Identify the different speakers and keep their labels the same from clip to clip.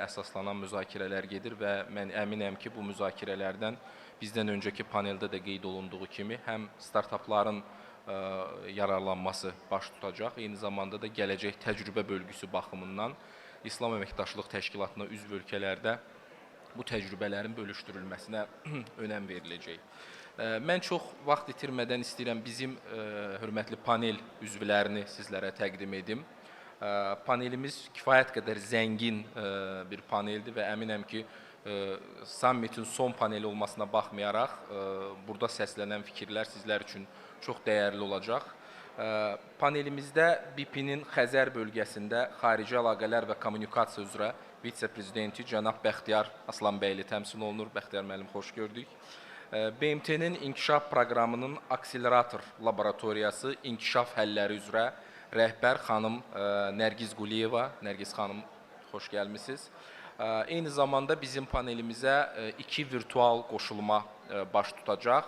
Speaker 1: əsaslanan müzakirələr gedir və mən əminəm ki, bu müzakirələrdən bizdən öncəki paneldə də qeyd olunduğu kimi həm startapların yararlanması baş tutacaq, eyni zamanda da gələcək təcrübə bölgüsü baxımından İslam Əməkdaşlıq Təşkilatına üzv ölkələrdə bu təcrübələrin bölüşdürülməsinə önəm veriləcək. Mən çox vaxt itirmədən istəyirəm bizim hörmətli panel üzvlərini sizlərə təqdim edim. Panelimiz kifayət qədər zəngin bir paneldir və əminəm ki, sammitin son paneli olmasına baxmayaraq, burada səslənən fikirlər sizlər üçün çox dəyərli olacaq. Panelimizdə BIP-nin Xəzər bölgəsində xarici əlaqələr və kommunikasiya üzrə vitse-prezidenti cənab Bəxtiyar Aslanbəyli təmsil olunur. Bəxtiyar müəllim, xoş gördük. BMT-nin inkişaf proqramının akselerator laboratoriyası inkişaf həlləri üzrə rəhbər xanım Nərgiz Quliyeva. Nərgiz xanım, xoş gəlmisiniz. Eyni zamanda bizim panelimizə 2 virtual qoşulma baş tutacaq.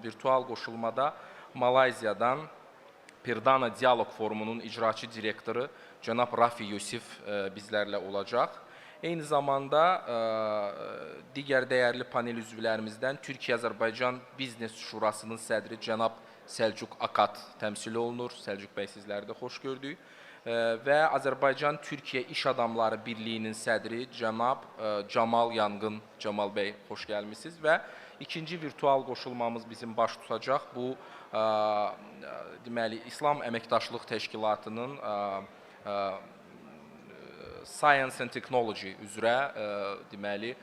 Speaker 1: Virtual qoşulmada Malayziyadan Pirdana Diyalog Forumunun icraçı direktoru cənab Rafi Yusif bizlərlə olacaq. Eyni zamanda digər dəyərli panel üzvlərimizdən Türkiyə-Azərbaycan Biznes Şurasının sədri cənab Səlcuq Akat təmsil olunur. Səlcuq bəy, sizləri də xoş gördük. Və Azərbaycan-Türkiyə İş Adamları Birliyinin sədri cənab Camal Yanğın. Camal bəy, xoş gəlmisiniz. Və ikinci virtual qoşulmamız bizim baş tutacaq. Bu, deməli, İslam Əməkdaşlıq Təşkilatının Science and Technology üzrə, deməli,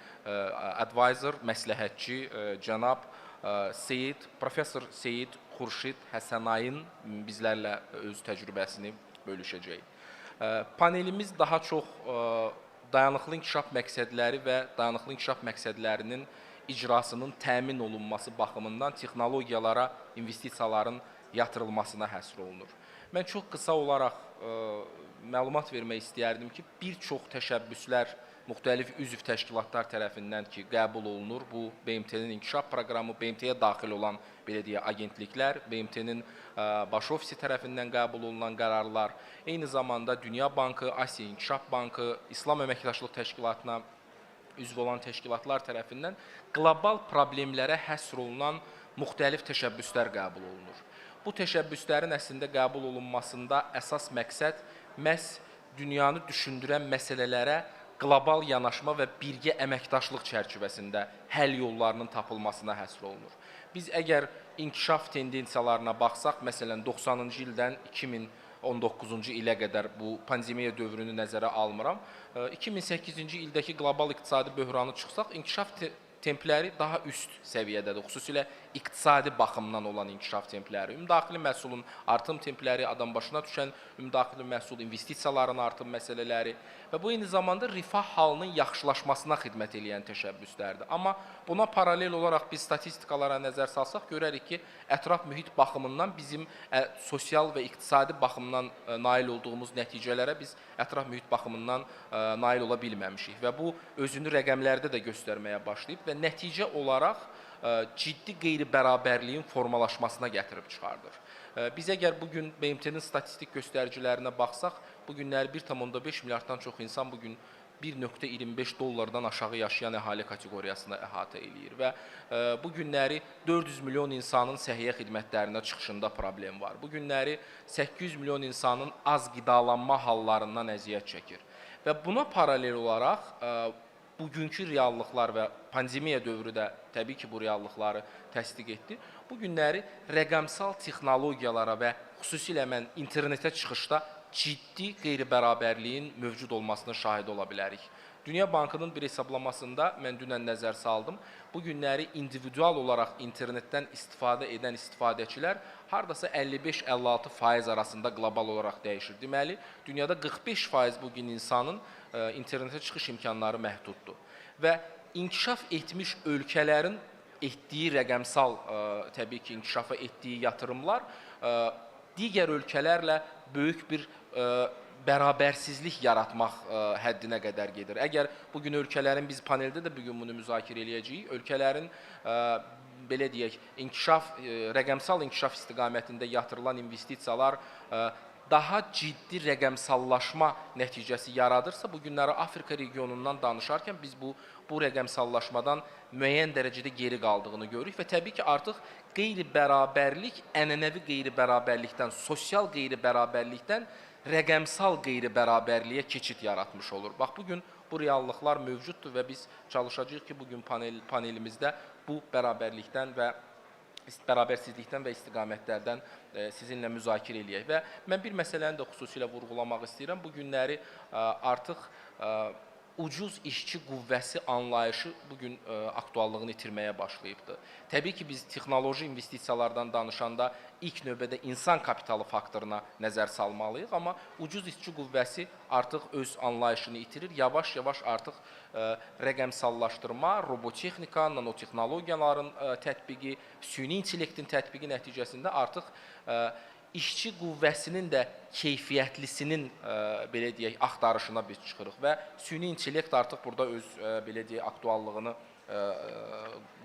Speaker 1: advisor, məsləhətçi cənab Professor Seyid Xurşid Həsənayın bizlərlə öz təcrübəsini bölüşəcək. Panelimiz daha çox dayanıqlı inkişaf məqsədləri və dayanıqlı inkişaf məqsədlərinin icrasının təmin olunması baxımından texnologiyalara investisiyaların yatırılmasına həsr olunur. Mən çox qısa olaraq məlumat vermək istəyərdim ki, bir çox təşəbbüslər müxtəlif üzv təşkilatlar tərəfindən ki, qəbul olunur. Bu, BMT-nin inkişaf proqramı, BMT-yə daxil olan, belə deyək, agentliklər, BMT-nin baş ofisi tərəfindən qəbul olunan qərarlar, eyni zamanda Dünya Bankı, Asiya İnkişaf Bankı, İslam Əməkdaşlıq Təşkilatına üzv olan təşkilatlar tərəfindən qlobal problemlərə həsr olunan müxtəlif təşəbbüslər qəbul olunur. Bu təşəbbüslərin əslində qəbul olunmasında əsas məqsəd məhz dünyanı düşündürən məsələlərə qlobal yanaşma və birgə əməkdaşlıq çərçivəsində həll yollarının tapılmasına həsr olunur. Biz əgər inkişaf tendensiyalarına baxsaq, məsələn, 90-cı ildən 2019-cu ilə qədər bu pandemiya dövrünü nəzərə almıram, 2008-ci ildəki qlobal iqtisadi böhranı çıxsaq, inkişaf templəri daha üst səviyyədədir, xüsusilə iqtisadi baxımdan olan inkişaf templəri. Ümumdaxili məhsulun artım templəri, adam başına düşən ümumdaxili məhsul, investisiyaların artım məsələləri və bu eyni zamanda rifah halının yaxşılaşmasına xidmət edən təşəbbüslərdir. Amma buna paralel olaraq biz statistikalara nəzər salsaq, görərik ki, ətraf mühit baxımından bizim sosial və iqtisadi baxımdan nail olduğumuz nəticələrə biz ətraf mühit baxımından nail ola bilməmişik və bu özünü rəqəmlərdə də göstərməyə başlayıb və nəticə olaraq ciddi qeyri-bərabərliyin formalaşmasına gətirib çıxardır. Biz əgər bugün BMT-nin statistik göstəricilərinə baxsaq, bu günləri 1,5 milyarddan çox insan bugün 1,25 dollardan aşağı yaşayan əhali kateqoriyasına əhatə eləyir və bu günləri 400 milyon insanın səhiyyə xidmətlərinə çıxışında problem var. Bu günləri 800 milyon insanın az qidalanma hallarından əziyyət çəkir və buna paralel olaraq bugünkü reallıqlar və pandemiya dövrü də təbii ki, bu reallıqları təsdiq etdi. Bu günləri rəqəmsal texnologiyalara və xüsusilə mən internetə çıxışda ciddi qeyri-bərabərliyin mövcud olmasına şahid ola bilərik. Dünya Bankının bir hesablamasında mən dünən nəzər saldım. Bu günləri individual olaraq internetdən istifadə edən istifadəçilər hardasa 55-56% arasında qlobal olaraq dəyişir. Deməli, dünyada 45% bugün insanın internetə çıxış imkanları məhduddur. Və inkişaf etmiş ölkələrin etdiyi rəqəmsal, təbii ki, inkişafa etdiyi yatırımlar digər ölkələrlə böyük bir bərabərsizlik yaratmaq həddinə qədər gedir. Əgər bugün ölkələrin, biz paneldə də bugün bunu müzakirə eləyəcəyik, ölkələrin belə deyək, rəqəmsal inkişaf istiqamətində yatırılan investisiyalar daha ciddi rəqəmsallaşma nəticəsi yaradırsa, bu günləri Afrika regionundan danışarkən biz bu rəqəmsallaşmadan müəyyən dərəcədə geri qaldığını görürük və təbii ki, artıq qeyri-bərabərlik ənənəvi qeyri-bərabərlikdən, sosial qeyri-bərabərlikdən rəqəmsal qeyri-bərabərliyə keçid yaratmış olur. Bax, bugün bu reallıqlar mövcuddur və biz çalışacağıq ki, bugün panelimizdə bu bərabərlikdən və bərabərsizlikdən və istiqamətlərdən sizinlə müzakirə eləyək. Və mən bir məsələni də xüsusilə vurğulamaq istəyirəm. Bu günləri artıq ucuz işçi qüvvəsi anlayışı bugün aktuallığını itirməyə başlayıbdır. Təbii ki, biz texnoloji investisiyalardan danışanda ilk növbədə insan kapitalı faktoruna nəzər salmalıyıq, amma ucuz işçi qüvvəsi artıq öz anlayışını itirir. Yavaş-yavaş artıq rəqəmsallaşdırma, robotexnika, nanotexnologiyaların tətbiqi, süni intellektin tətbiqi nəticəsində artıq işçi qüvvəsinin də keyfiyyətlisinin belə deyək axtarışına biz çıxırıq və süni intellekt artıq burada öz belə deyək aktuallığını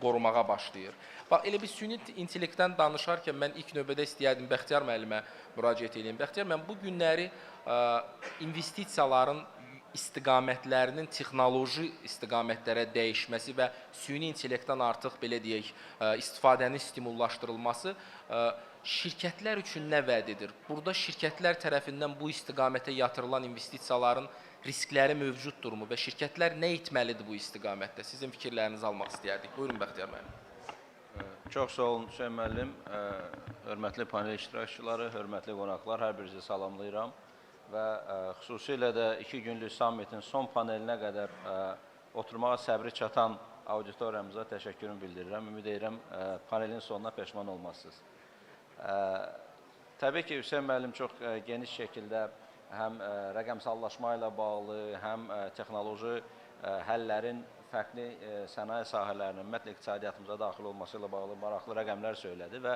Speaker 1: qorumağa başlayır. Bax, elə bir süni intellektdən danışarkən mən ilk növbədə istəyərdim Bəxtiyar müəllimə müraciət edeyim. Bəxtiyar müəllim, bu günləri investisiyaların istiqamətlərinin texnoloji istiqamətlərə dəyişməsi və süni intellektdən artıq belə deyək istifadənin stimullaşdırılması şirkətlər üçün nə vəd edir? Burada şirkətlər tərəfindən bu istiqamətə yatırılan investisiyaların riskləri mövcuddurmu və şirkətlər nə etməlidir bu istiqamətdə? Sizin fikirlərinizi almaq istəyərdik. Buyurun, Bəxtiyar müəllim.
Speaker 2: Çox sağ olun, Hüseyin müəllim. Hörmətli panel iştirakçıları, hörmətli qonaqlar, hər birinizi salamlayıram. Və xüsusilə də 2 günlük sammitin son panelinə qədər oturmağa səbri çatan auditoriyamıza təşəkkürümü bildirirəm. Ümid edirəm, panelin sonuna peşman olmazsınız. Təbii ki, Hüseyin müəllim çox geniş şəkildə həm rəqəmsallaşma ilə bağlı, həm texnoloji həllərin fərqli sənaye sahələrinin ümumiyyətlə iqtisadiyyatımıza daxil olması ilə bağlı maraqlı rəqəmlər söylədi və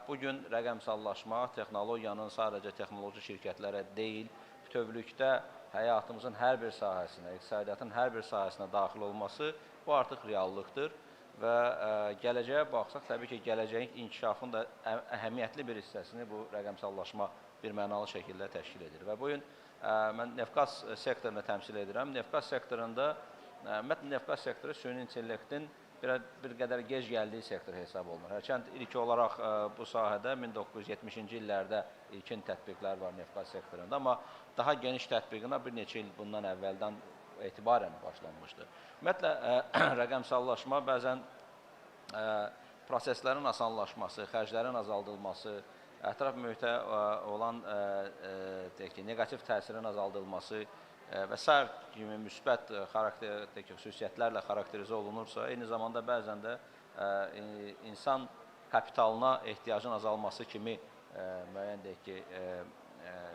Speaker 2: bugün rəqəmsallaşma texnologiyanın sadəcə texnoloji şirkətlərə deyil, bütövlükdə həyatımızın hər bir sahəsinə, iqtisadiyyatın hər bir sahəsinə daxil olması bu artıq reallıqdır və gələcəyə baxsaq, təbii ki, gələcəyin inkişafının da əhəmiyyətli bir hissəsini bu rəqəmsallaşma bir mənalı şəkildə təşkil edir. Və bugün mən Nefqaz sektorunu təmsil edirəm. Nefqaz sektorunda, Nefqaz sektoru süni intellektin bir qədər gec gəldiyi sektor hesab olunur. Hərçənd ilk olaraq bu sahədə 1970-ci illərdə ilkin tətbiqlər var Nefqaz sektorunda, amma daha geniş tətbiqina bir neçə il bundan əvvəldən etibarən başlanmışdı. Ümumiyyətlə, rəqəmsallaşma bəzən proseslərin asanlaşması, xərclərin azaldılması, ətraf mühitə olan negativ təsirin azaldılması və s. kimi müsbət xarakterdəki xüsusiyyətlərlə xarakterizə olunursa, eyni zamanda bəzən də insan kapitalına ehtiyacın azalması kimi müəyyən deyək ki,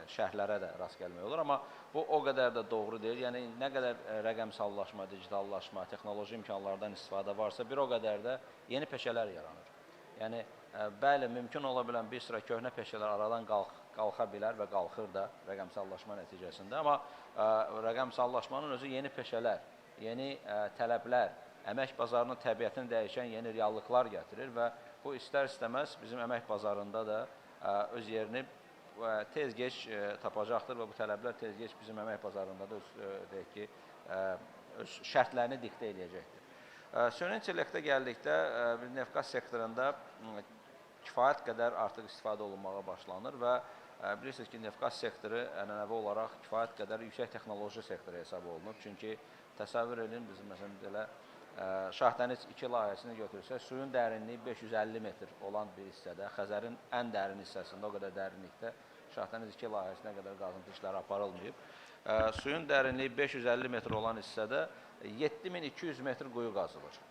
Speaker 2: şərhlərə də rast gəlmək olur. Amma bu o qədər də doğru deyil. Yəni, nə qədər rəqəmsallaşma, digitallaşma, texnoloji imkanlardan istifadə varsa, bir o qədər də yeni peşələr yaranır. Yəni, bəli, mümkün ola bilən bir sıra köhnə peşələr aradan qalxa bilər və qalxır da rəqəmsallaşma nəticəsində. Amma rəqəmsallaşmanın özü yeni peşələr, yeni tələblər, əmək bazarının təbiətini dəyişən yeni reallıqlar gətirir və bu istər-istəməz bizim əmək bazarında da öz yerini tez-geç tapacaqdır və bu tələblər tez-geç bizim əmək bazarında da öz şərtlərini diktə edəcəkdir. Süni intellektə gəldikdə, Nefqaz sektorunda kifayət qədər artıq istifadə olunmağa başlanır və bilirsiniz ki, Nefqaz sektoru ənənəvi olaraq kifayət qədər yüksək texnoloji sektoru hesab olunur. Çünki təsəvvür edin, bizim məsələn belə Şahdəniz 2 layihəsini götürsək, suyun dərinliyi 550 metr olan bir hissədə, Xəzərin ən dərin hissəsində, o qədər dərinlikdə Şahdəniz 2 layihəsinə qədər qazıntı işləri aparılmayıb. Suyun dərinliyi 550 metr olan hissədə 7200 metr quyu qazılır.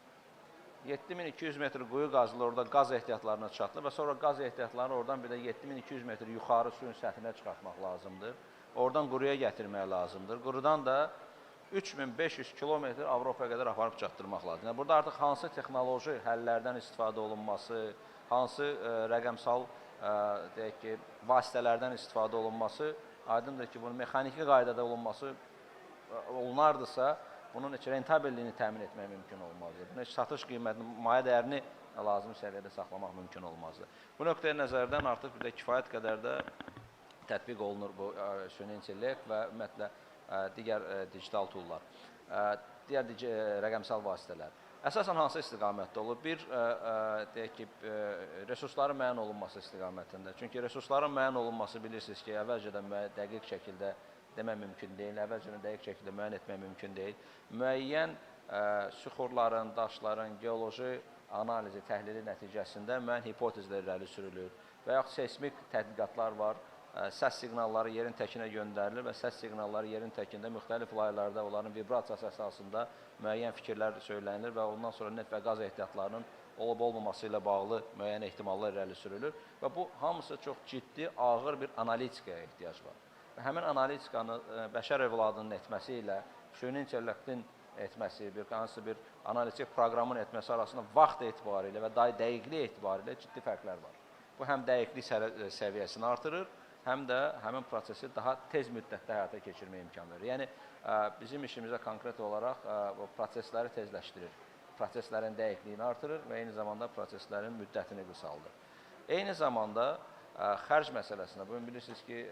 Speaker 2: 7200 metr quyu qazılır, orada qaz ehtiyatlarına çatılır və sonra qaz ehtiyatlarını oradan bir də 7200 metr yuxarı suyun səthinə çıxartmaq lazımdır. Oradan quruya gətirmək lazımdır. Qurudan da 3500 kilometr Avropaya qədər aparıb çatdırmaq lazımdır. Yəni, burada artıq hansı texnoloji həllərdən istifadə olunması, hansı rəqəmsal deyək ki, vasitələrdən istifadə olunması aydındır ki, bunun mexaniki qaydada olunardısa, bunun heç rentabelliyini təmin etmək mümkün olmazdı. Bunun heç satış qiymətini, maya dəyərini lazım səviyyədə saxlamaq mümkün olmazdı. Bu nöqtəyə nəzərdən artıq bir də kifayət qədər də tətbiq olunur bu süni intellekt və ümumiyyətlə digər digital toollar, digər rəqəmsal vasitələr. Əsasən hansı istiqamətdə olur? Bir, deyək ki, resursların müəyyən olunması istiqamətində. Çünki resursların müəyyən olunması bilirsiniz ki, əvvəlcədən dəqiq şəkildə demək mümkün deyil, əvvəlcədən dəqiq şəkildə müəyyən etmək mümkün deyil. Müəyyən süxurların, daşların geoloji analizi, təhlili nəticəsində müəyyən hipotezlər irəli sürülür və yaxud seismik tədqiqatlar var. Səs siqnalları yerin təkinə göndərilir və səs siqnalları yerin təkində müxtəlif laylarda onların vibrasiyası əsasında müəyyən fikirlər söylənilir və ondan sonra neft və qaz ehtiyatlarının olub-olmaması ilə bağlı müəyyən ehtimallar irəli sürülür və bu hamısı çox ciddi, ağır bir analitikaya ehtiyac var. Və həmin analitikanı bəşər övladının etməsi ilə süni intellektin etməsi, hansısa bir analitik proqramın etməsi arasında vaxt etibarilə və dəqiqlik etibarilə ciddi fərqlər var. Bu həm dəqiqlik səviyyəsini artırır, həm də həmin prosesi daha tez müddətdə həyata keçirmək imkan verir. Yəni, bizim işimizə konkret olaraq bu prosesləri tezləşdirir, proseslərin dəqiqliyini artırır və eyni zamanda proseslərin müddətini qısaldır. Eyni zamanda xərc məsələsində, bugün bilirsiniz ki,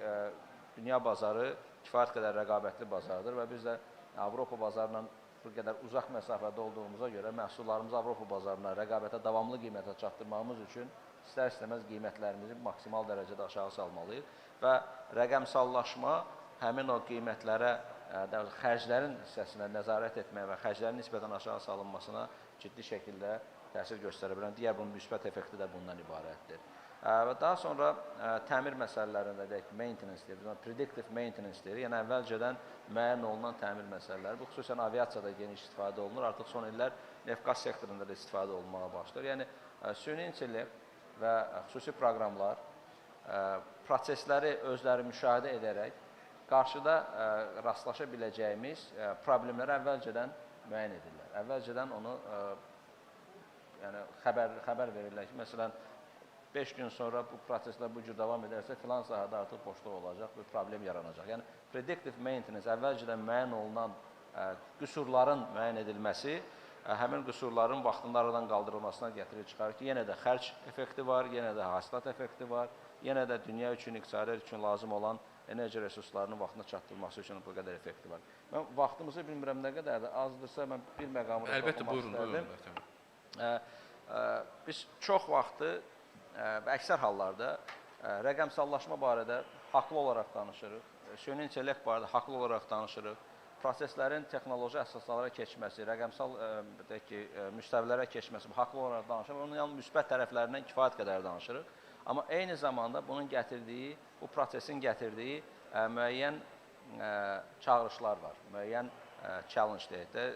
Speaker 2: dünya bazarı kifayət qədər rəqabətli bazardır və biz də Avropa bazarla bu qədər uzaq məsafədə olduğumuza görə məhsullarımızı Avropa bazarına rəqabətə davamlı qiymətə çatdırmamız üçün istər-istəməz qiymətlərimizi maksimal dərəcədə aşağı salmalıyıq və rəqəmsallaşma həmin o qiymətlərə, xərclərin hissəsinə nəzarət etməyə və xərclərin nisbətən aşağı salınmasına ciddi şəkildə təsir göstərə bilən, digər bunun müsbət effekti də bundan ibarətdir. Və daha sonra təmir məsələlərində deyək ki, maintenance deyir, predictive maintenance deyir, yəni əvvəlcədən müəyyən olunan təmir məsələləri, bu xüsusən aviasiyada geniş istifadə olunur, artıq son illər neft-qaz sektorunda da istifadə olunmağa başlayır. Yəni, süni intellekt və xüsusi proqramlar prosesləri özləri müşahidə edərək qarşıda rastlaşa biləcəyimiz problemləri əvvəlcədən müəyyən edirlər. Əvvəlcədən onu xəbər verirlər ki, məsələn, 5 gün sonra bu proseslər bu cür davam edərsə, filan sahədə artıq boşluq olacaq, bir problem yaranacaq. Yəni, predictive maintenance, əvvəlcədən müəyyən olunan qüsurların müəyyən edilməsi, həmin qüsurların vaxtında aradan qaldırılmasına gətirir çıxarır ki, yenə də xərc effekti var, yenə də hasilat effekti var, yenə də dünya üçün, iqtisadiyyat üçün lazım olan enerji resurslarının vaxtına çatdırılması üçün bu qədər effekti var. Mən vaxtımızı bilmirəm nə qədər də azdırsa, mən bir məqamı da toxunmaq istərdim. Biz çox vaxtı və əksər hallarda rəqəmsallaşma barədə haqlı olaraq danışırıq, süni intellekt barədə haqlı olaraq danışırıq, proseslərin texnoloji əsaslara keçməsi, rəqəmsal müstəvilərə keçməsi, haqlı olaraq danışırıq, onun yalnız müsbət tərəflərindən kifayət qədər danışırıq. Amma eyni zamanda bunun gətirdiyi, bu prosesin gətirdiyi müəyyən çağırışlar var, müəyyən challenge deyək də,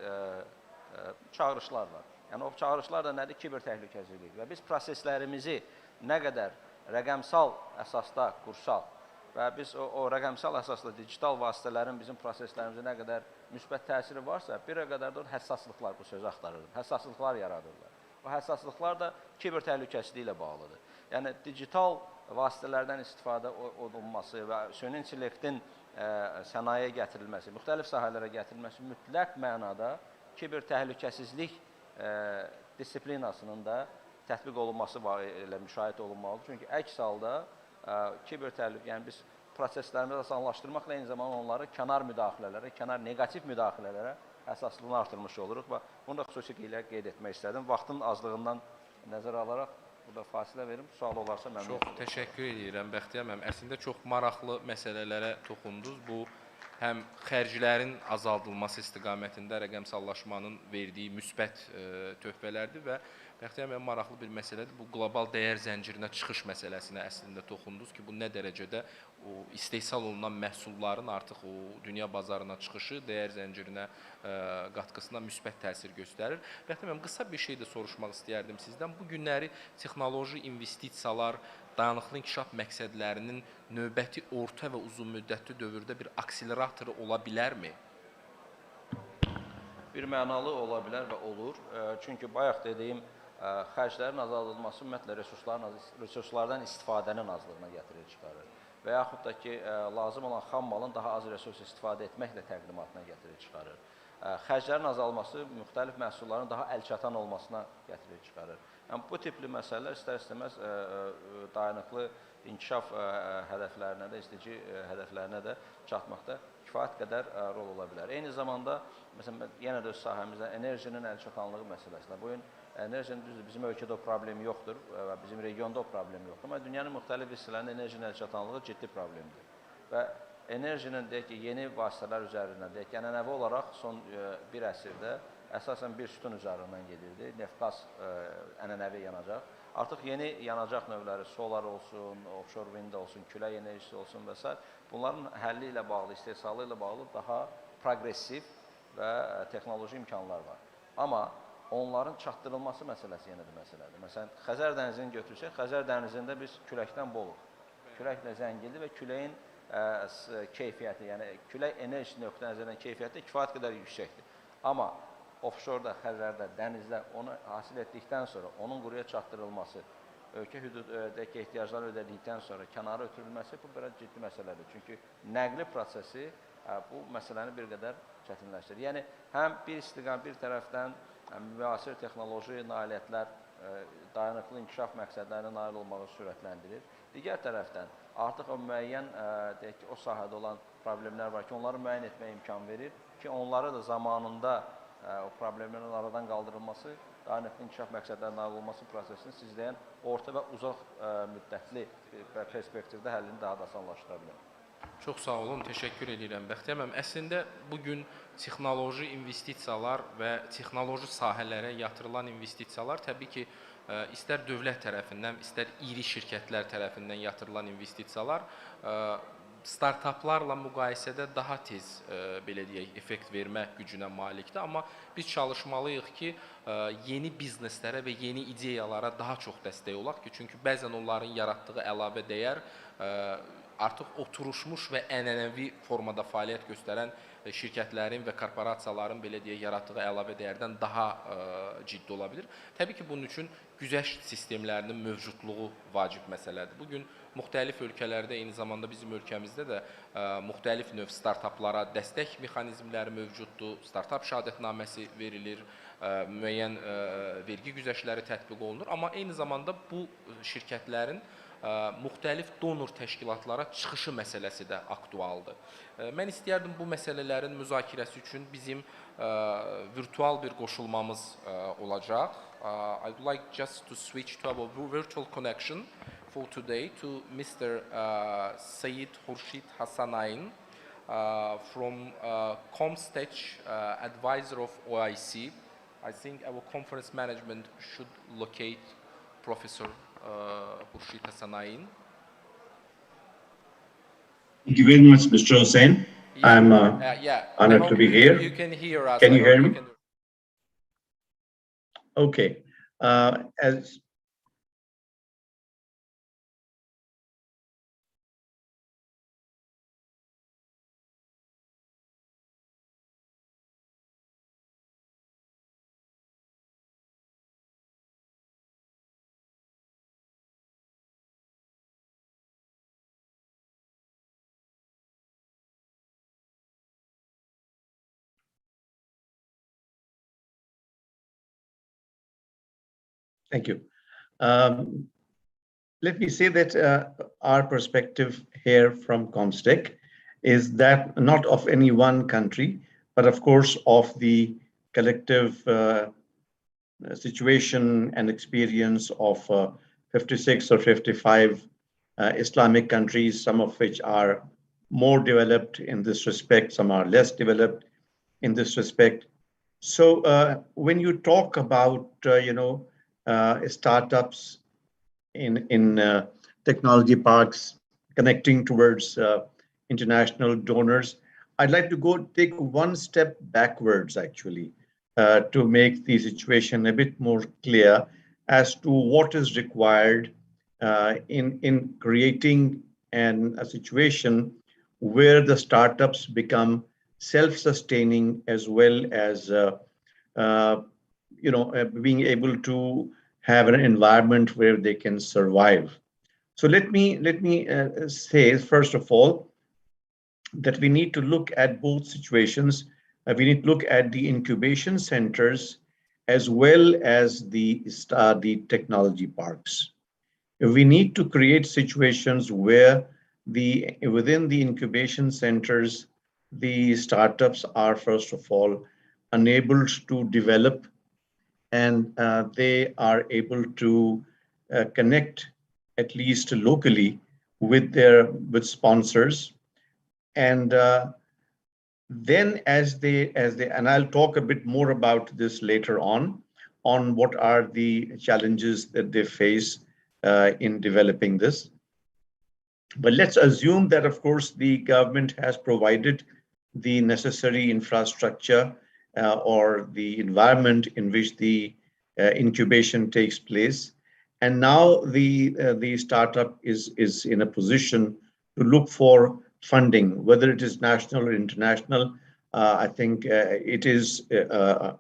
Speaker 2: çağırışlar var. Yəni, o çağırışlar da nədir? Kiber təhlükəsizlik. Və biz proseslərimizi nə qədər rəqəmsal əsasda qursaq və biz o rəqəmsal əsaslı digital vasitələrin bizim proseslərimizə nə qədər müsbət təsiri varsa, bir qədər də həssaslıqlar, bu sözü axtarırdım, həssaslıqlar yaradırlar. O həssaslıqlar da kiber təhlükəsizliyi ilə bağlıdır. Yəni, digital vasitələrdən istifadə olunması və süni intellektin sənayeyə gətirilməsi, müxtəlif sahələrə gətirilməsi mütləq mənada kiber təhlükəsizlik disiplinasının da tətbiq olunması ilə müşahidə olunmalıdır. Çünki əks halda kiber təhlükə, yəni biz proseslərimizi asanlaşdırmaqla eyni zamanda onları kənar müdaxilələrə, kənar negativ müdaxilələrə əsaslığını artırmış oluruq və bunu da xüsusi qeyd etmək istədim. Vaxtın azlığından nəzərə alaraq burada fasilə verim. Sual olarsa məmnun
Speaker 1: olarım. Çox təşəkkür edirəm Bəxtiyar müəllim. Əslində çox maraqlı məsələlərə toxundunuz. Bu həm xərclərin azaldılması istiqamətində rəqəmsallaşmanın verdiyi müsbət töhfələrdir və Bəxtiyar müəllim maraqlı bir məsələdir. Bu qlobal dəyər zəncirinə çıxış məsələsinə əslində toxundunuz ki, bu nə dərəcədə istehsal olunan məhsulların artıq o dünya bazarına çıxışı dəyər zəncirinə qatqısına müsbət təsir göstərir. Bəxtiyar müəllim, qısa bir şey də soruşmaq istəyərdim sizdən. Bu günləri texnoloji investisiyalar, dayanıqlı inkişaf məqsədlərinin növbəti orta və uzun müddətli dövrdə bir akseleratoru ola bilərmi?
Speaker 2: Bir mənalı ola bilər və olur. Çünki bayaq dediyim xərclərin azaldılması ümumiyyətlə resurslardan istifadənin azlığına gətirir çıxarır. Və yaxud da ki, lazım olan xam malın daha az resurs istifadə etməklə təqdimatına gətirir çıxarır. xərclərin azalması müxtəlif məhsulların daha əlçatan olmasına gətirib çıxarır. Yəni, bu tipli məsələlər istər-istəməz dayanıqlı inkişaf hədəflərinə də, SDG hədəflərinə də çatmaqda kifayət qədər rol ola bilər. Eyni zamanda, məsələn, yenə də öz sahəmizdə enerjinin əlçatanlığı məsələsində. Bu gün enerjinin düzdür, bizim ölkədə o problemi yoxdur və bizim regionda o problem yoxdur. Amma dünyanın müxtəlif hissələrində enerjinin əlçatanlığı ciddi problemdir. Və enerjinin, deyək ki, yeni vasitələr üzərindən, deyək ki, ənənəvi olaraq son bir əsrdə əsasən bir sütun üzərindən gedirdi. Neft-qaz ənənəvi yanacaq. Artıq yeni yanacaq növləri, solar olsun, offshore wind olsun, külək enerjisi olsun və s. bunların həlli ilə bağlı, istehsalı ilə bağlı daha progressiv və texnoloji imkanlar var. Amma onların çatdırılması məsələsi yenə də məsələdir. Məsələn, Xəzər dənizini götürsək, Xəzər dənizində biz küləkdən boluq. Küləklə zəngindir və küləyin keyfiyyəti, yəni külək enerjisi nöqtə-nəzərdən keyfiyyəti kifayət qədər yüksəkdir. Amma offshore-da, Xəzərdə, dənizdə onu hasil etdikdən sonra onun quruya çatdırılması, ölkə hüduddakı ehtiyacları ödədikdən sonra kənara ötürülməsi bu biraz ciddi məsələdir. Çünki nəqli prosesi bu məsələni bir qədər çətinləşdirir. Yəni, həm bir istiqam, bir tərəfdən müasir texnoloji nailiyyətlər dayanıqlı inkişaf məqsədlərinə nail olmağı sürətləndirir. Digər tərəfdən artıq o müəyyən, deyək ki, o sahədə olan problemlər var ki, onları müəyyən etməyə imkan verir ki, onları da zamanında o problemlərin aradan qaldırılması, dayanıqlı inkişaf məqsədlərinə nail olması prosesini sizləyən orta və uzaq müddətli perspektivdə həllini daha da asanlaşdıra bilər.
Speaker 1: Çox sağ olun, təşəkkür edirəm Bəxtiyar müəllim. Əslində, bugün texnoloji investisiyalar və texnoloji sahələrə yatırılan investisiyalar təbii ki, istər dövlət tərəfindən, istər iri şirkətlər tərəfindən yatırılan investisiyalar startaplarla müqayisədə daha tez, belə deyək, effekt vermə gücünə malikdir. Amma biz çalışmalıyıq ki, yeni bizneslərə və yeni ideyalara daha çox dəstək olaq ki, çünki bəzən onların yaratdığı əlavə dəyər artıq oturuşmuş və ənənəvi formada fəaliyyət göstərən şirkətlərin və korporasiyaların, belə deyək, yaratdığı əlavə dəyərdən daha ciddi ola bilir. Təbii ki, bunun üçün güzəşt sistemlərinin mövcudluğu vacib məsələdir. Bugün müxtəlif ölkələrdə, eyni zamanda bizim ölkəmizdə də müxtəlif növ startaplara dəstək mexanizmləri mövcuddur, startap şəhadətnaməsi verilir, müəyyən vergi güzəştləri tətbiq olunur. Amma eyni zamanda bu şirkətlərin müxtəlif donor təşkilatlara çıxışı məsələsi də aktualdır. Mən istəyərdim bu məsələlərin müzakirəsi üçün bizim virtual bir qoşulmamız olacaq. I would like just to switch to our virtual connection for today to Mr. Sayed Khurshid Hassanain from Comstech, advisor of OIC. I think our conference management should locate Professor Khurshid Hassanain.
Speaker 3: Thank you very much, Mr. Hussain.
Speaker 1: Yeah,
Speaker 3: I'm
Speaker 1: yeah.
Speaker 3: honored to be here.
Speaker 1: You can hear us.
Speaker 3: Can you hear me? Okay. Thank you. Let me say that our perspective here from Comstech is that not of any one country, but of course of the collective situation and experience of 56 or 55 Islamic countries, some of which are more developed in this respect, some are less developed in this respect. So when you talk about, startups in technology parks connecting towards international donors, I'd like to take one step backwards, actually, to make the situation a bit more clear as to what is required in creating a situation where the startups become self-sustaining as well as being able to have an environment where they can survive. So let me say, first of all, that we need to look at both situations we need to look at the incubation centers as well as the technology parks. We need to create situations where within the incubation centers, the startups are first of all enabled to develop, and they are able to connect at least locally with sponsors, and then as they and I'll talk a bit more about this later on what are the challenges that they face in developing this. But let's assume that, of course, the government has provided the necessary infrastructure or the environment in which the incubation takes place. And now the startup is in a position to look for funding, whether it is national or international. I think it is a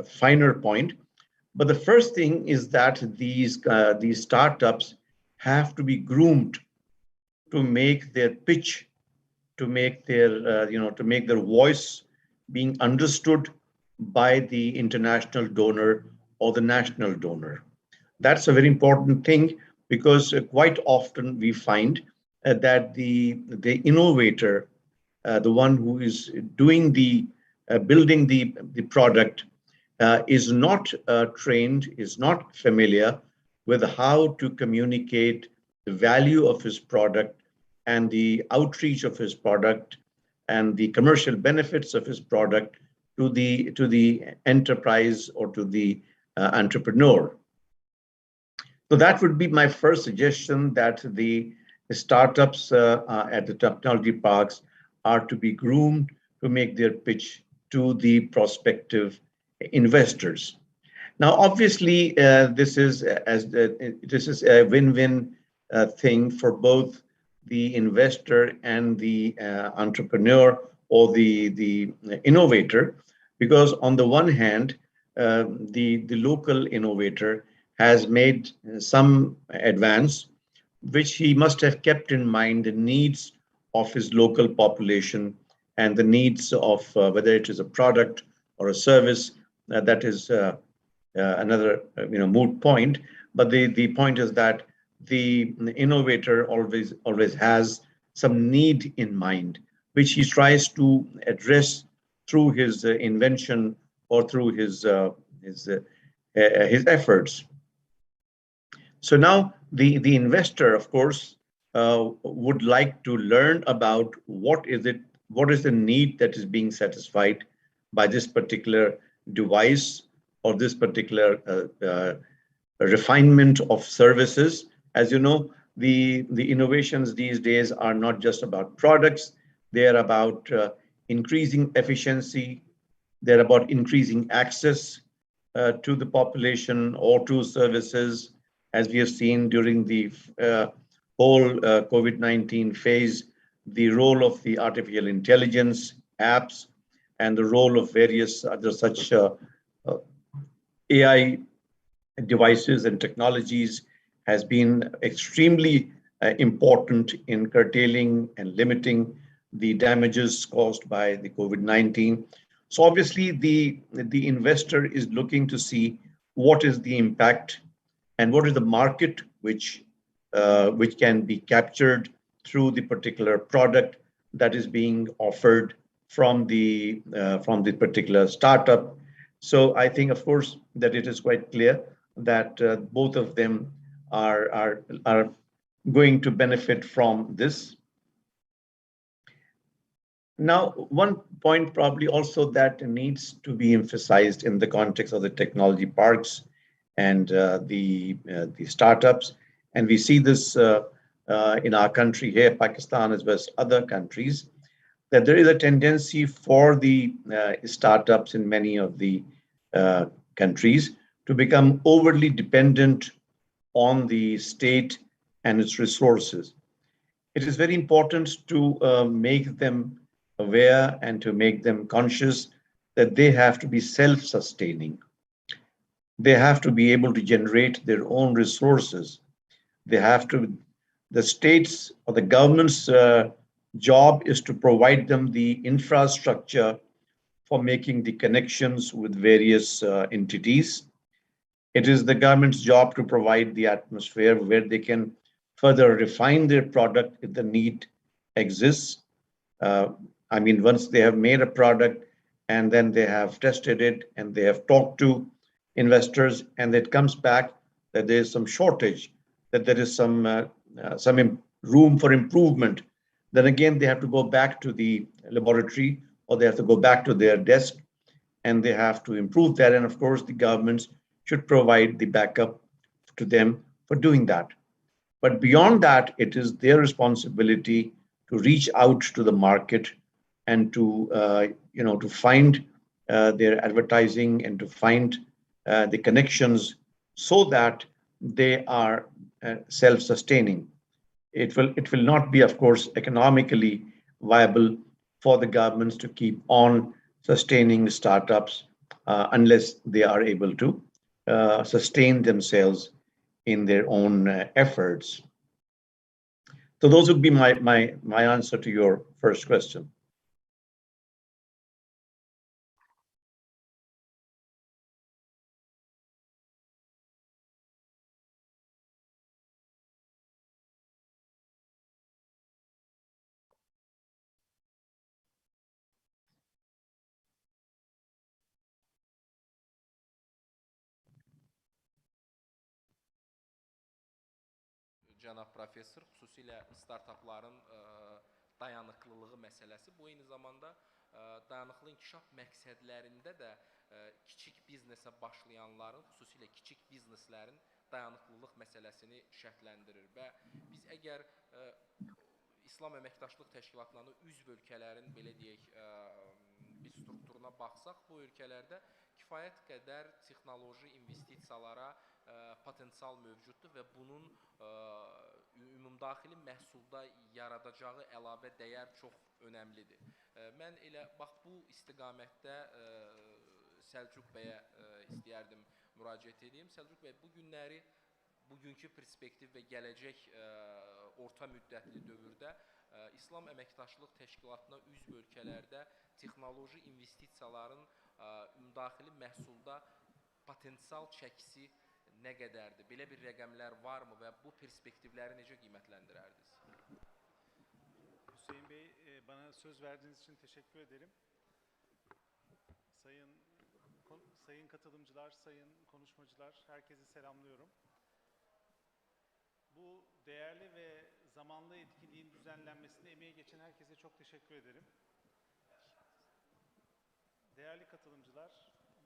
Speaker 3: finer point. But the first thing is that these startups have to be groomed to make their pitch, to make their voice being understood by the international donor or the national donor. That's a very important thing, because quite often we find that the innovator, the one who is doing the building the product, is not trained, is not familiar with how to communicate the value of his product and the outreach of his product and the commercial benefits of his product to the enterprise or to the entrepreneur. So that would be my first suggestion, that the startups at the technology parks are to be groomed to make their pitch to the prospective investors. Now, obviously, this is a win-win thing for both the investor and the entrepreneur or the innovator, because on the one hand, the local innovator has made some advance, which he must have kept in mind the needs of his local population and the needs of whether it is a product or a service. That is another moot point. But the point is that the innovator always has some need in mind, which he tries to address through his invention or through his efforts. So now the investor, of course, would like to learn about what is the need that is being satisfied by this particular device or this particular refinement of services. As you know, the innovations these days are not just about products, they are about increasing efficiency, they're about increasing access to the population or to services, as we have seen during the whole COVID-19 phase, the role of the artificial intelligence apps and the role of various other such AI devices and technologies has been extremely important in curtailing and limiting the damages caused by the COVID-19. So obviously the investor is looking to see what is the impact and what is the market which can be captured through the particular product that is being offered from the particular startup. So I think, of course, that it is quite clear that both of them are going to benefit from this. Now, one point probably also that needs to be emphasized in the context of the technology parks and the startups, and we see this in our country here, Pakistan, as well as other countries, that there is a tendency for the startups in many of the countries to become overly dependent on the state and its resources. It is very important to make them aware and to make them conscious that they have to be self-sustaining. They have to be able to generate their own resources. The states or the government's job is to provide them the infrastructure for making the connections with various entities. It is the government's job to provide the atmosphere where they can further refine their product if the need exists. Uh, I mean, once they have made a product and then they have tested it and they have talked to investors and it comes back that there is some shortage, that there is some room for improvement, then again they have to go back to the laboratory or they have to go back to their desk and they have to improve that. And of course, the governments should provide the backup to them for doing that. But beyond that, it is their responsibility to reach out to the market and to find their advertising and to find the connections so that they are self-sustaining. It will not be, of course, economically viable for the governments to keep on sustaining startups unless they are able to sustain themselves in their own efforts. So those would be my answer to your first question.
Speaker 1: Cənab professor, xüsusilə startapların dayanıqlılığı məsələsi bu eyni zamanda dayanıqlı inkişaf məqsədlərində də kiçik biznesə başlayanların, xüsusilə kiçik bizneslərin dayanıqlılıq məsələsini şərtləndirir və biz əgər İslam Əməkdaşlıq Təşkilatlarına üzv ölkələrin belə deyək bir strukturuna baxsaq, bu ölkələrdə kifayət qədər texnoloji investisiyalara potensial mövcuddur və bunun ümumdaxili məhsulda yaradacağı əlavə dəyər çox önəmlidir. Mən elə bax bu istiqamətdə Səlcuq bəyə istəyərdim müraciət edeyim. Səlcuq bəy, bu günləri, bugünkü perspektiv və gələcək orta müddətli dövrdə İslam Əməkdaşlıq Təşkilatına üzv ölkələrdə texnoloji investisiyaların ümumdaxili məhsulda potensial çəkisi nə qədərdir? Belə bir rəqəmlər varmı və bu perspektivləri necə qiymətləndirərdiniz?
Speaker 4: Hüseyin Bey, bana söz verdiğiniz için teşekkür ederim. Sayın katılımcılar, sayın konuşmacılar, herkesi selamlıyorum. Bu değerli ve zamanlı etkinliğin düzenlenmesinde emeği geçen herkese çok teşekkür ederim. Değerli katılımcılar,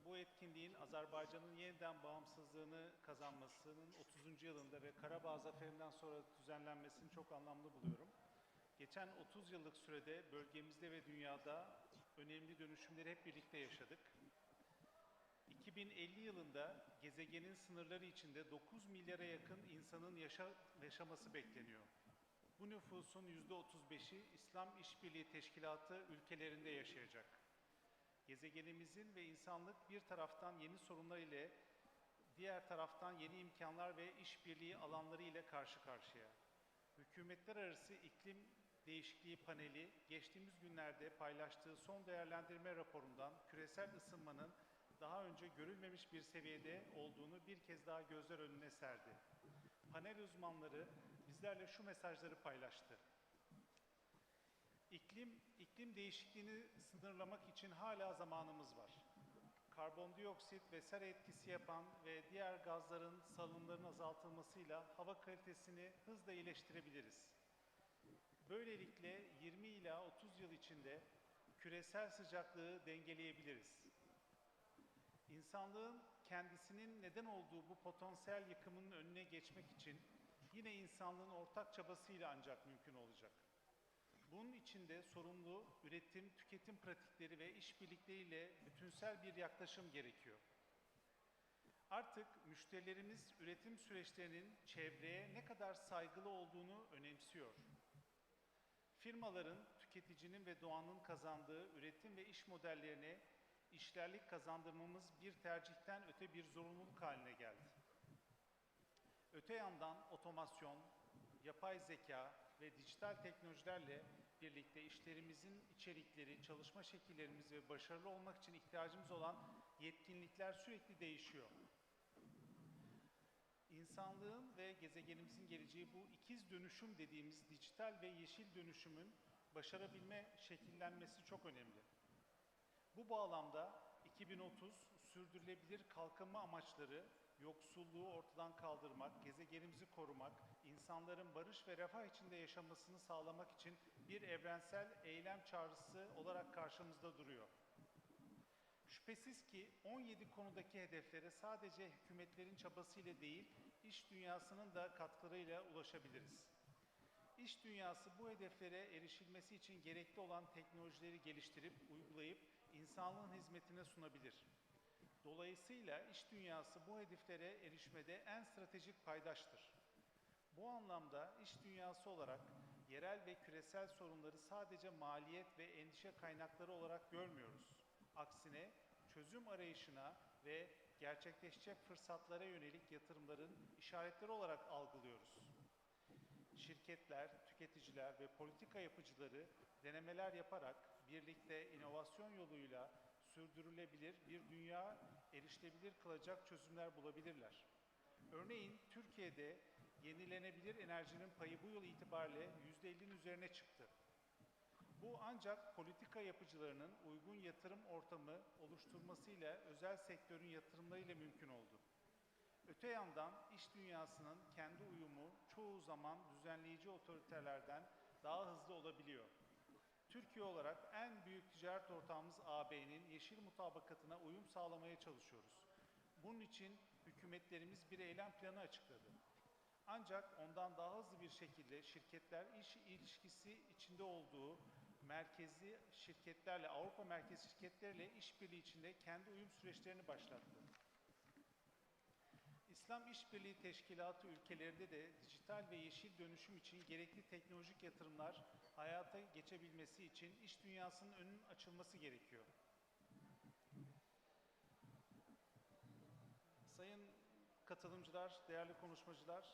Speaker 4: bu etkinliğin Azerbaycan'ın yeniden bağımsızlığını kazanmasının 30. yılında ve Karabağ Zaferi'nden sonra düzenlenmesini çok anlamlı buluyorum. Geçen 30 yıllık sürede bölgemizde ve dünyada önemli dönüşümleri hep birlikte yaşadık. 2050 yılında gezegenin sınırları içinde 9 milyara yakın insanın yaşaması bekleniyor. Bu nüfusun %35'i İslam İşbirliği Teşkilatı ülkelerinde yaşayacak. Gezegenimizin ve insanlık bir taraftan yeni sorunlar ile, diğer taraftan yeni imkanlar ve işbirliği alanları ile karşı karşıya. Hükümetler arası iklim değişikliği paneli geçtiğimiz günlerde paylaştığı son değerlendirme raporundan küresel ısınmanın daha önce görülmemiş bir seviyede olduğunu bir kez daha gözler önüne serdi. Panel uzmanları bizlerle şu mesajları paylaştı. İklim değişikliğini sınırlamak için hala zamanımız var. Karbondioksit ve sera etkisi yapan ve diğer gazların salınımlarının azaltılmasıyla hava kalitesini hızla iyileştirebiliriz. Böylelikle 20 ila 30 yıl içinde küresel sıcaklığı dengeleyebiliriz. İnsanlığın kendisinin neden olduğu bu potansiyel yıkımının önüne geçmek için yine insanlığın ortak çabasıyla ancak mümkün olacak. Bunun için de sorumlu üretim, tüketim pratikleri ve işbirlikleriyle bütünsel bir yaklaşım gerekiyor. Artık müşterilerimiz üretim süreçlerinin çevreye ne kadar saygılı olduğunu önemsiyor. Firmaların, tüketicinin ve doğanın kazandığı üretim ve iş modellerine işlerlik kazandırmamız bir tercihten öte bir zorunluluk haline geldi. Öte yandan otomasyon, yapay zeka ve dijital teknolojilerle birlikte işlerimizin içerikleri, çalışma şekillerimiz ve başarılı olmak için ihtiyacımız olan yetkinlikler sürekli değişiyor. İnsanlığın ve gezegenimizin geleceği bu ikiz dönüşüm dediğimiz dijital ve yeşil dönüşümün başarabilme, şekillenmesi çok önemli. Bu bağlamda 2030 sürdürülebilir kalkınma amaçları, yoksulluğu ortadan kaldırmak, gezegenimizi korumak, insanların barış ve refah içinde yaşamasını sağlamak için bir evrensel eylem çağrısı olarak karşımızda duruyor. Şüphesiz ki 17 konudaki hedeflere sadece hükümetlerin çabasıyla değil, iş dünyasının da katkılarıyla ulaşabiliriz. İş dünyası bu hedeflere erişilmesi için gerekli olan teknolojileri geliştirip, uygulayıp insanlığın hizmetine sunabilir. Dolayısıyla iş dünyası bu hedeflere erişmede en stratejik paydaştır. Bu anlamda iş dünyası olarak yerel ve küresel sorunları sadece maliyet ve endişe kaynakları olarak görmüyoruz. Aksine çözüm arayışına ve gerçekleşecek fırsatlara yönelik yatırımların işaretleri olarak algılıyoruz. Şirketler, tüketiciler ve politika yapıcıları denemeler yaparak birlikte inovasyon yoluyla sürdürülebilir bir dünya erişilebilir kılacak çözümler bulabilirler. Örneğin Türkiye'de yenilenebilir enerjinin payı bu yıl itibariyle %50'nin üzerine çıktı. Bu ancak politika yapıcılarının uygun yatırım ortamı oluşturmasıyla özel sektörün yatırımlarıyla mümkün oldu. Öte yandan iş dünyasının kendi uyumu çoğu zaman düzenleyici otoritelerden daha hızlı olabiliyor. Türkiye olarak en büyük ticaret ortağımız AB'nin yeşil mutabakatına uyum sağlamaya çalışıyoruz. Bunun için hükümetlerimiz bir eylem planı açıkladı. Ancak ondan daha hızlı bir şekilde şirketler iş ilişkisi içinde olduğu merkezi şirketlerle, Avrupa merkezi şirketleriyle işbirliği içinde kendi uyum süreçlerini başlattı. İslam İşbirliği Teşkilatı ülkelerinde de dijital ve yeşil dönüşüm için gerekli teknolojik yatırımlar hayata geçebilmesi için iş dünyasının önünün açılması gerekiyor. Sayın katılımcılar, değerli konuşmacılar,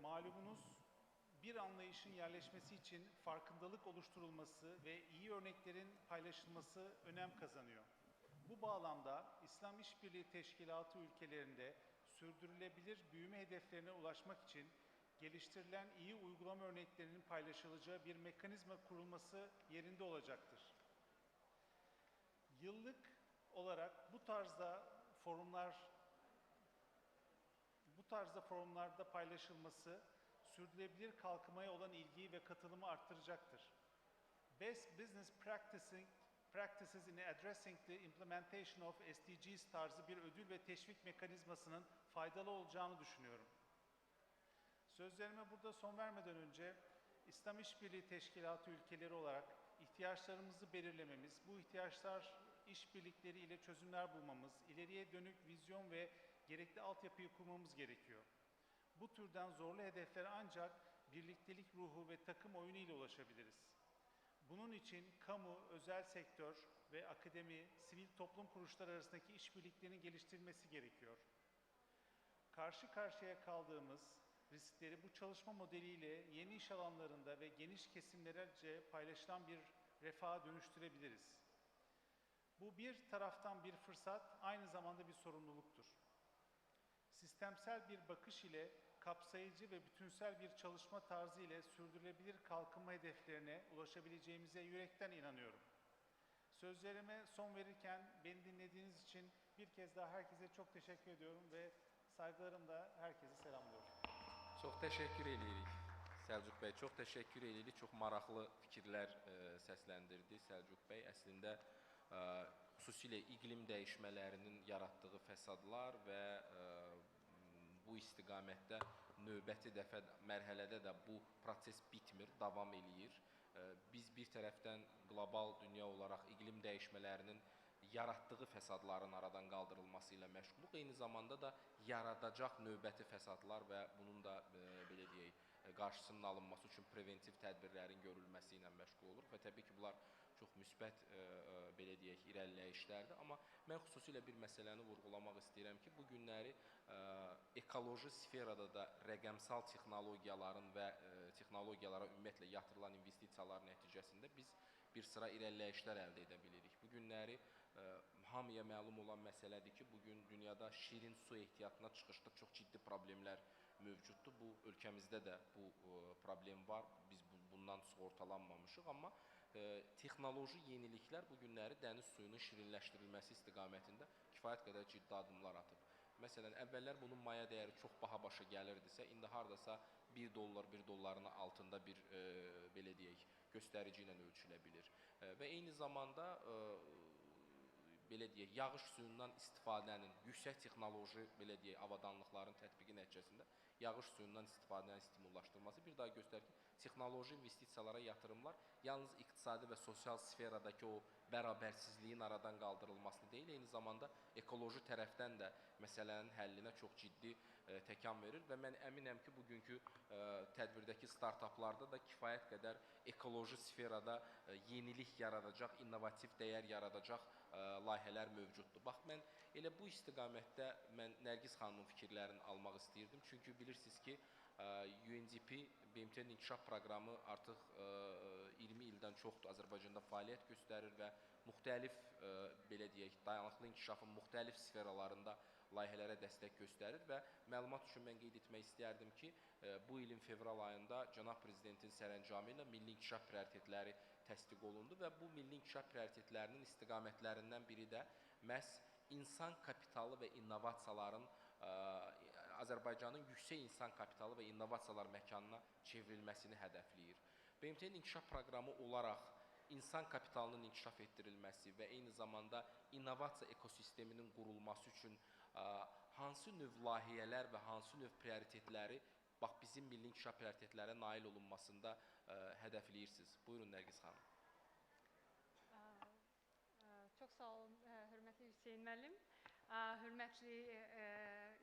Speaker 4: malumunuz bir anlayışın yerleşmesi için farkındalık oluşturulması ve iyi örneklerin paylaşılması önem kazanıyor. Bu bağlamda İslam İşbirliği Teşkilatı ülkelerinde sürdürülebilir büyüme hedeflerine ulaşmak için geliştirilen iyi uygulama örneklerinin paylaşılacağı bir mekanizma kurulması yerinde olacaktır. Yıllık olarak bu tarzda forumlarda paylaşılması sürdürülebilir kalkınmaya olan ilgiyi ve katılımı arttıracaktır. Best Business Practices in Addressing the Implementation of SDGs tarzı bir ödül ve teşvik mekanizmasının faydalı olacağını düşünüyorum. Sözlerime burada son vermeden önce İslam İşbirliği Teşkilatı ülkeleri olarak ihtiyaçlarımızı belirlememiz, bu ihtiyaçlar işbirlikleri ile çözümler bulmamız, ileriye dönük vizyon ve gerekli altyapıyı kurmamız gerekiyor. Bu türden zorlu hedeflere ancak birliktelik ruhu ve takım oyunu ile ulaşabiliriz. Bunun için kamu, özel sektör ve akademi, sivil toplum kuruluşları arasındaki işbirliklerinin geliştirilmesi gerekiyor. Karşı karşıya kaldığımız riskleri bu çalışma modeliyle yeni iş alanlarında ve geniş kesimlerce paylaşılan bir refaha dönüştürebiliriz. Bu bir taraftan bir fırsat, aynı zamanda bir sorumluluktur. Sistemsel bir bakış ile kapsayıcı ve bütünsel bir çalışma tarzı ile sürdürülebilir kalkınma hedeflerine ulaşabileceğimize yürekten inanıyorum. Sözlerime son verirken beni dinlediğiniz için bir kez daha herkese çok teşekkür ediyorum ve saygılarımla herkese selamlıyorum.
Speaker 1: Çox təşəkkür edirik. Səlcuq bəy, çox təşəkkür edirik. Çox maraqlı fikirlər səsləndirdi Səlcuq bəy. Əslində xüsusilə iqlim dəyişmələrinin yaratdığı fəsadlar və bu istiqamətdə növbəti mərhələdə də bu proses bitmir, davam eləyir. Biz bir tərəfdən qlobal dünya olaraq iqlim dəyişmələrinin yaratdığı fəsadların aradan qaldırılması ilə məşğuluq. Eyni zamanda da yaradacaq növbəti fəsadlar və bunun da belə deyək, qarşısının alınması üçün preventiv tədbirlərin görülməsi ilə məşğul oluruq və təbii ki, bunlar çox müsbət belə deyək, irəliləyişlərdir. Amma mən xüsusilə bir məsələni vurğulamaq istəyirəm ki, bu günləri ekoloji sferada da rəqəmsal texnologiyaların və texnologiyalara ümumiyyətlə yatırılan investisiyalar nəticəsində biz bir sıra irəliləyişlər əldə edə bilirik. Bu günləri hamıya məlum olan məsələdir ki, bugün dünyada şirin su ehtiyatına çıxışda çox ciddi problemlər mövcuddur. Bu ölkəmizdə də bu problem var. Biz bundan sığortalanmamışıq, amma texnoloji yeniliklər bu günləri dəniz suyunun şirinləşdirilməsi istiqamətində kifayət qədər ciddi addımlar atıb. Məsələn, əvvəllər bunun maya dəyəri çox baha başa gəlirdisə, indi hardasa 1 dollar, 1 dolların altında bir belə deyək, göstərici ilə ölçülə bilir. Və eyni zamanda belə deyək, yağış suyundan istifadənin, yüksək texnoloji, belə deyək, avadanlıqların tətbiqi nəticəsində yağış suyundan istifadənin stimullaşdırılması bir daha göstərir ki, texnoloji investisiyalara yatırımlar yalnız iqtisadi və sosial sferadakı o bərabərsizliyin aradan qaldırılmasını deyil, eyni zamanda ekoloji tərəfdən də məsələnin həllinə çox ciddi təkan verir və mən əminəm ki, bugünkü tədbirdəki startaplarda da kifayət qədər ekoloji sferada yenilik yaradacaq, innovativ dəyər yaradacaq layihələr mövcuddur. Bax, mən elə bu istiqamətdə mən Nərgiz xanımın fikirlərini almaq istəyirdim. Çünki bilirsiniz ki, UNDP BMT-nin inkişaf proqramı artıq 20 ildən çoxdur Azərbaycanda fəaliyyət göstərir və müxtəlif, belə deyək, dayanıqlı inkişafın müxtəlif sferalarında layihələrə dəstək göstərir və məlumat üçün mən qeyd etmək istərdim ki, bu ilin fevral ayında Cənab Prezidentin sərəncamı ilə milli inkişaf prioritetləri təsdiq olundu və bu milli inkişaf prioritetlərinin istiqamətlərindən biri də məhz insan kapitalı və innovasiyaların Azərbaycanın yüksək insan kapitalı və innovasiyalar məkanına çevrilməsini hədəfləyir. BMT-nin inkişaf proqramı olaraq insan kapitalının inkişaf etdirilməsi və eyni zamanda innovasiya ekosisteminin qurulması üçün hansı növ layihələr və hansı növ prioritetləri bax bizim milli inkişaf prioritetlərə nail olunmasında hədəfləyirsiniz? Buyurun Nərgiz xanım.
Speaker 5: Çox sağ olun, hörmətli Hüseyn müəllim, hörmətli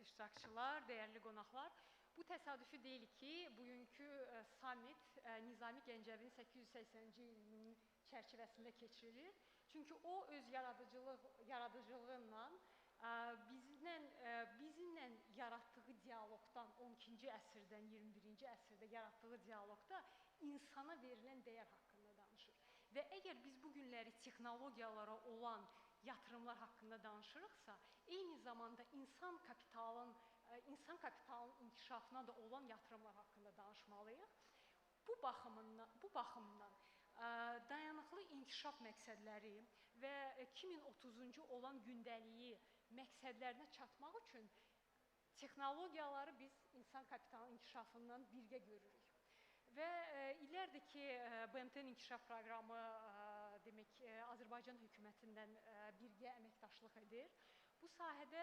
Speaker 5: iştirakçılar, dəyərli qonaqlar. Bu təsadüfi deyil ki, bugünkü summit Nizami Gəncəvinin 880-ci ilinin çərçivəsində keçirilir. Çünki o öz yaradıcılığıyla bizimlə yaratdığı dialoqdan, 12-ci əsrdən 21-ci əsrdə yaratdığı dialoqda insana verilən dəyər haqqında danışır. Və əgər biz bu günləri texnologiyalara olan yatırımlar haqqında danışırıqsa, eyni zamanda insan kapitalının inkişafına da olan yatırımlar haqqında danışmalıyıq. Bu baxımdan dayanıqlı inkişaf məqsədləri və 2030-cu olan gündəliyi məqsədlərinə çatmaq üçün texnologiyaları biz insan kapitalının inkişafından birgə görürük. Və illərdir ki, BMT-nin inkişaf proqramı demək, Azərbaycan hökumətindən birgə əməkdaşlıq edir. Bu sahədə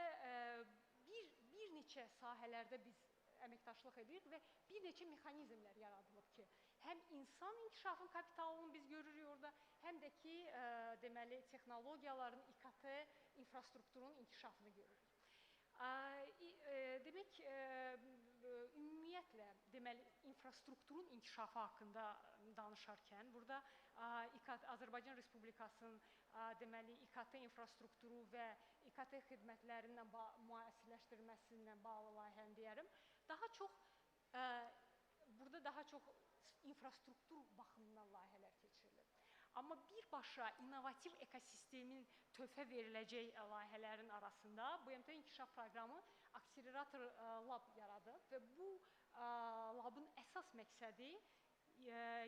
Speaker 5: bir neçə sahələrdə biz əməkdaşlıq edirik və bir neçə mexanizmlər yaradılıb ki, həm insan inkişafın kapitalını biz görürük orada, həm də ki, deməli, texnologiyaların, İKT infrastrukturunun inkişafını görürük. Demək, ümumiyyətlə, deməli, infrastrukturun inkişafı haqqında danışarkən, burada Azərbaycan Respublikasının, deməli, İKT infrastrukturu və İKT xidmətlərinin müəssisləşdirilməsindən bağlı layihəni deyərəm. Burada daha çox infrastruktur baxımından layihələr keçirilir. Amma birbaşa innovativ ekosistemin töhfə veriləcək layihələrin arasında BMT inkişaf proqramı akselerator lab yaradıb və bu labın əsas məqsədi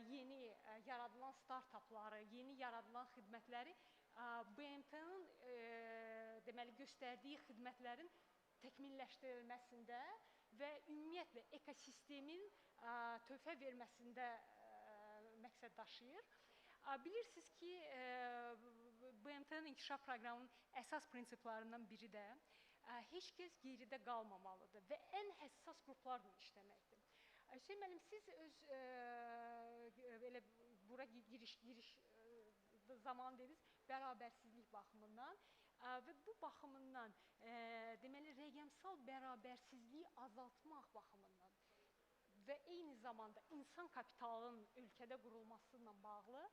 Speaker 5: yeni yaradılan startapları, yeni yaradılan xidmətləri BMT-nin deməli göstərdiyi xidmətlərin təkmilləşdirilməsində və ümumiyyətlə ekosistemin töhfə verməsində məqsəd daşıyır. Bilirsiniz ki, BMT-nin inkişaf proqramının əsas prinsiplarından biri də heç kəs geridə qalmamalıdır və ən həssas qruplarla işləməkdir. Hüseyn müəllim, siz öz belə bura giriş zamanı dediniz, bərabərsizlik baxımından və bu baxımından deməli rəqəmsal bərabərsizliyi azaltmaq baxımından və eyni zamanda insan kapitalının ölkədə qurulması ilə bağlı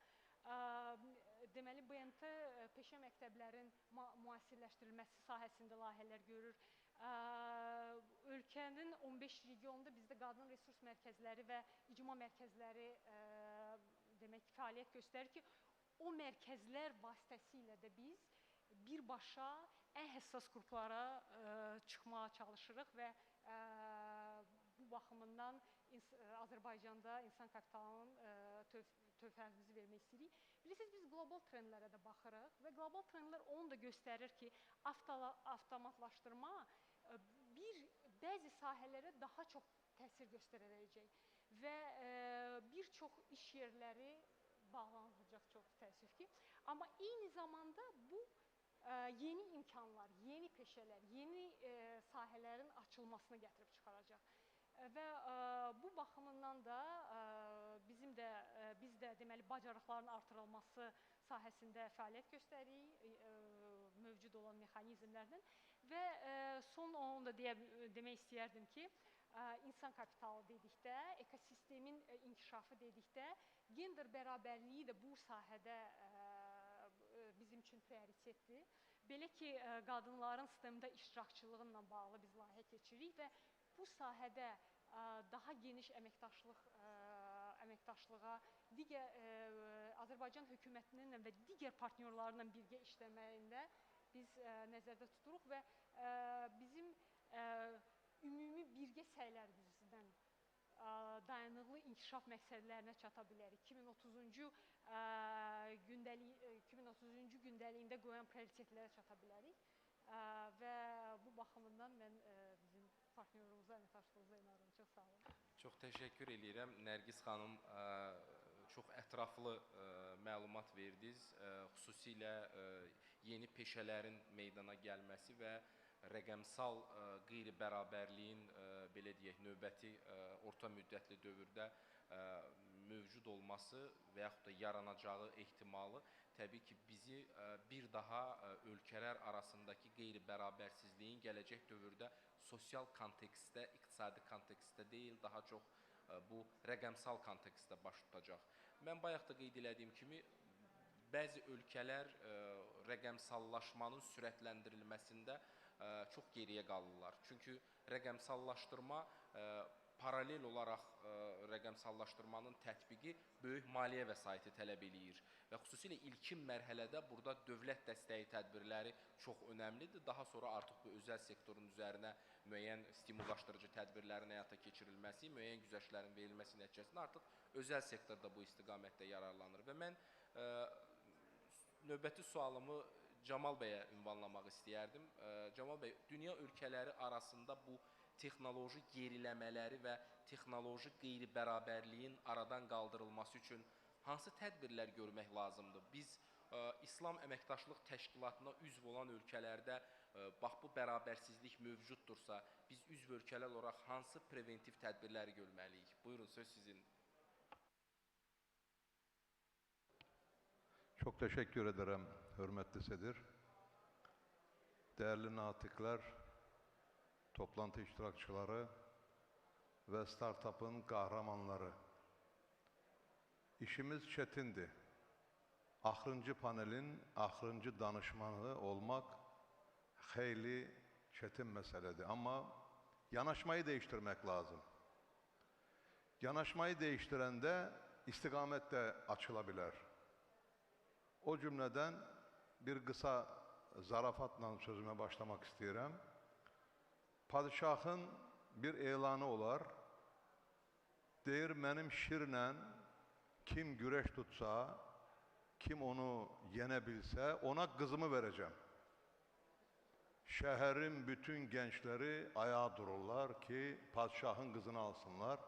Speaker 5: deməli BMT peşə məktəblərin müəssisləşdirilməsi sahəsində layihələr görür. ölkənin 15 regionunda bizdə qadın resurs mərkəzləri və icma mərkəzləri demək fəaliyyət göstərir ki, o mərkəzlər vasitəsilə də biz birbaşa ən həssas qruplara çıxmağa çalışırıq və bu baxımından Azərbaycanda insan kapitalının tövhəmizi vermək istəyirik. Bilirsiniz, biz qlobal trendlərə də baxırıq və qlobal trendlər onu da göstərir ki, avtomatlaşdırma bəzi sahələrə daha çox təsir göstərəcək və bir çox iş yerləri bağlanacaq, çox təəssüf ki. Amma eyni zamanda bu yeni imkanlar, yeni peşələr, yeni sahələrin açılmasına gətirib çıxaracaq. Və bu baxımından da biz də deməli bacarıqların artırılması sahəsində fəaliyyət göstəririk mövcud olan mexanizmlərdən və son onu da demək istəyərdim ki, insan kapitalı dedikdə, ekosistemin inkişafı dedikdə, gender bərabərliyi də bu sahədə bizim üçün prioritetdir. Belə ki, qadınların STEM-də iştirakçılığı ilə bağlı biz layihə keçiririk və bu sahədə daha geniş əməkdaşlığa Azərbaycan hökumətinin və digər partnyorlarla birgə işləməyində biz nəzərdə tuturuq və bizim ümumi birgə səylərimizdən dayanıqlı inkişaf məqsədlərinə çata bilərik. 2030-cu gündəliyində qoyan prioritetlərə çata bilərik və bu baxımından mən bizim partnyorumuza, əməkdaşlığımıza inanıram. Çox sağ olun.
Speaker 1: Çox təşəkkür edirəm. Nərgiz xanım çox ətraflı məlumat verdiniz. Xüsusilə yeni peşələrin meydana gəlməsi və rəqəmsal qeyri-bərabərliyin belə deyək, növbəti orta müddətli dövrdə mövcud olması və yaxud da yaranacağı ehtimalı təbii ki, bizi bir daha ölkələr arasındakı qeyri-bərabərsizliyin gələcək dövrdə sosial kontekstdə, iqtisadi kontekstdə deyil, daha çox bu rəqəmsal kontekstdə baş tutacaq. Mən bayaq da qeyd elədiyim kimi, bəzi ölkələr rəqəmsallaşmanın sürətləndirilməsində çox geriyə qalırlar. Çünki rəqəmsallaşdırma paralel olaraq rəqəmsallaşdırmanın tətbiqi böyük maliyyə vəsaiti tələb eləyir və xüsusilə ilkin mərhələdə burada dövlət dəstəyi tədbirləri çox önəmlidir. Daha sonra artıq bu özəl sektorun üzərinə müəyyən stimullaşdırıcı tədbirlərin həyata keçirilməsi, müəyyən güzəştlərin verilməsi nəticəsində artıq özəl sektorda bu istiqamətdə yararlanır və mən növbəti sualımı Camal bəyə ünvanlamaq istəyərdim. Camal bəy, dünya ölkələri arasında bu texnoloji geriləmələri və texnoloji qeyri-bərabərliyin aradan qaldırılması üçün hansı tədbirlər görmək lazımdır? Biz İslam Əməkdaşlıq Təşkilatına üzv olan ölkələrdə bax bu bərabərsizlik mövcuddursa, biz üzv ölkələr olaraq hansı preventiv tədbirləri görməliyik? Buyurun, söz sizin.
Speaker 6: Çox təşəkkür edirəm, hörmətli Sedir. Dəyərli natiqlər, toplantı iştirakçıları və startupın qəhrəmanları. İşimiz çətindir. Axırıncı panelin axırıncı danışmanı olmaq xeyli çətin məsələdir. Amma yanaşmayı dəyişdirmək lazım. Yanaşmayı dəyişdirəndə istiqamət də açıla bilər. O cümlədən bir qısa zarafatla sözümə başlamaq istəyirəm. Padişahın bir elanı olar, deyir, mənim şirlə kim güreş tutsa, kim onu yenə bilsə, ona qızımı verəcəm. Şəhərin bütün gəncləri ayağa dururlar ki, padişahın qızını alsınlar.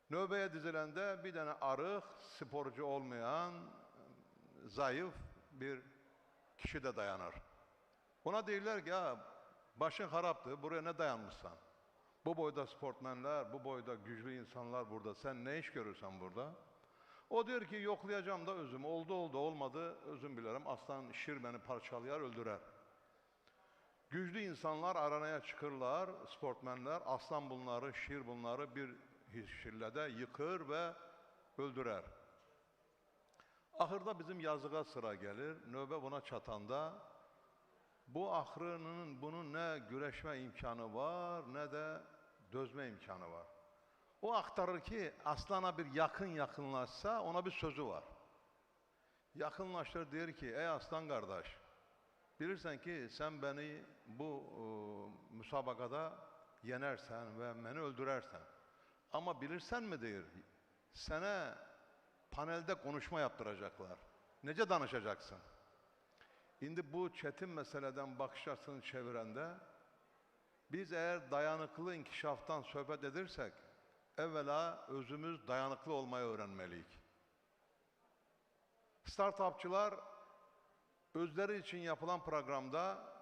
Speaker 6: Növbəyə diziləndə bir dənə arıq, sporcu olmayan, zayıf bir kişi də dayanır. Ona deyirlər ki, başın xarabdır, buraya nə dayanmışsan? Bu boyda sportmenlər, bu boyda güclü insanlar burada, sən nə iş görürsən burada? O deyir ki, yoxlayacam da özüm, oldu, olmadı, özüm bilərəm, aslan şir məni parçalayar, öldürər. Güclü insanlar aranaya çıxırlar, sportmenlər, aslan bunları, şir bunları bir şillədə yıxır və öldürər. Axırda bizim yazığa sıra gəlir, növbə buna çatanda bu axırının bunun nə güreşme imkanı var, nə de dözme imkanı var. O aktarır ki aslana bir yakınlaşsa ona bir sözü var. Yakınlaştır der ki ey aslan kardeş, bilirsen ki sen beni bu müsabakada yenersen ve beni öldürersen. Ama bilirsen mi deyir, sana panelde konuşma yaptıracaklar. Nece danışacaksın? Şimdi bu çetin meseleden bakış açısını çevirende, biz eğer dayanıklı inkişaftan söhbət edirsek, evvela özümüz dayanıklı olmayı öğrenmeliyiz. Startupçılar özleri için yapılan programda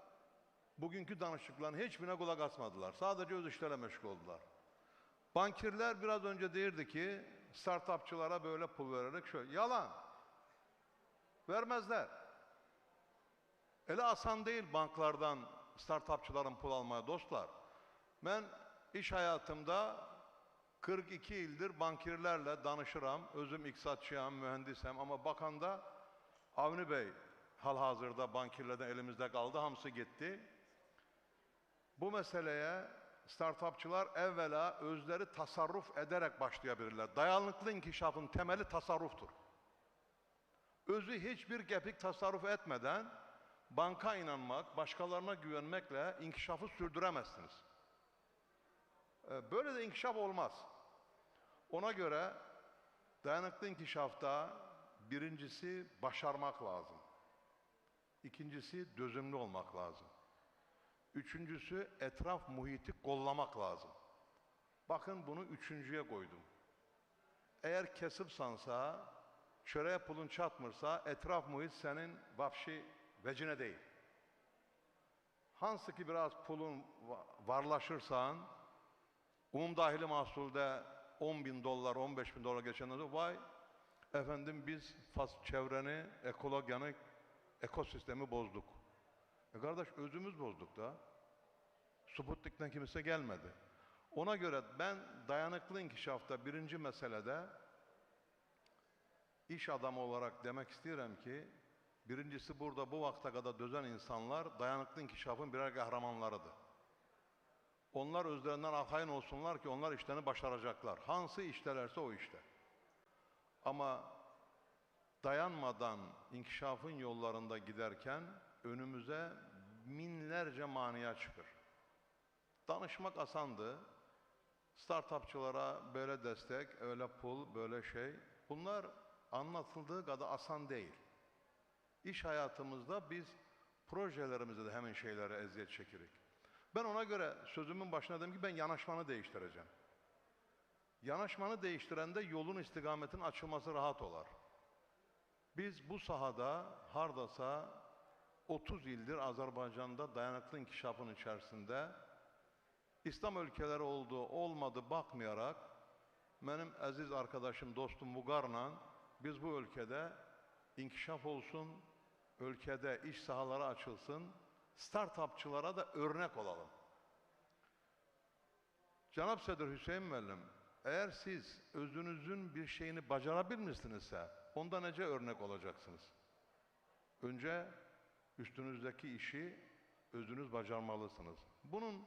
Speaker 6: bugünkü danışıkların hiçbirine kulak asmadılar. Sadece öz işlerle meşgul oldular. Bankirler biraz önce deyirdi ki startupçılara böyle pul vererek şöyle. Yalan. Vermezler. Öyle asan değil banklardan startupçıların pul almaya dostlar. Ben iş hayatımda 42 yıldır bankirlerle danışıram. Özüm iktisatçıyam, mühendisem ama bakanda Avni Bey hal-hazırda bankirlerden elimizde kaldı, hamısı gitti. Bu meseleye startupçılar evvela özleri tasarruf ederek başlayabilirler. Dayanıklı inkişafın temeli tasarruftur. Özü hiçbir gepik tasarruf etmeden banka inanmak, başkalarına güvenmekle inkişafı sürdüremezsiniz. Böyle de inkişaf olmaz. Ona göre dayanıklı inkişafta birincisi başarmak lazım. İkincisi dözümlü olmak lazım. Üçüncüsü etraf muhiti kollamak lazım. Bakın bunu üçüncüye koydum. Eğer kesipsansa, çöreğe pulun çatmırsa etraf muhit senin vapşi vecine değil. Hansı ki biraz pulun varlaşırsan, dahili mahsulde 10.000 dolar, 15.000 dolar geçenlerde vay efendim biz çevreni, ekologanı, ekosistemi bozduk. Kardeş özümüz bozduk da. Sputnik'ten kimse gelmedi. Ona göre ben dayanıklı inkişafta birinci meselede iş adamı olarak demek istiyorum ki birincisi burada bu vakte kadar dözen insanlar dayanıklı inkişafın birer kahramanlarıdır. Onlar özlerinden akayın olsunlar ki onlar işlerini başaracaklar. Hansı iştelerse o işte. Ama dayanmadan inkişafın yollarında giderken önümüze binlerce maniye çıkır. Danışmak asandı. Startupçılara böyle destek, öyle pul, böyle şey. Bunlar anlatıldığı kadar asan değil. İş hayatımızda biz projelerimizde de hemen şeylere eziyet çekirik. Ben ona göre sözümün başına dedim ki ben yanaşmanı değiştireceğim. Yanaşmanı değiştirende yolun istikametin açılması rahat olar. Biz bu sahada hardasa 30 yıldır Azerbaycan'da dayanıklı inkişafın içerisinde İslam ülkeleri olduğu olmadı bakmayarak benim aziz arkadaşım, dostum Vugar'la biz bu ülkede inkişaf olsun, ülkede iş sahaları açılsın, startupçılara da örnek olalım. Cenab Sedir Hüseyin Müəllim, eğer siz özünüzün bir şeyini bacarabilmişsinizse onda nece örnek olacaksınız? Önce üstünüzdeki işi özünüz bacarmalısınız. Bunun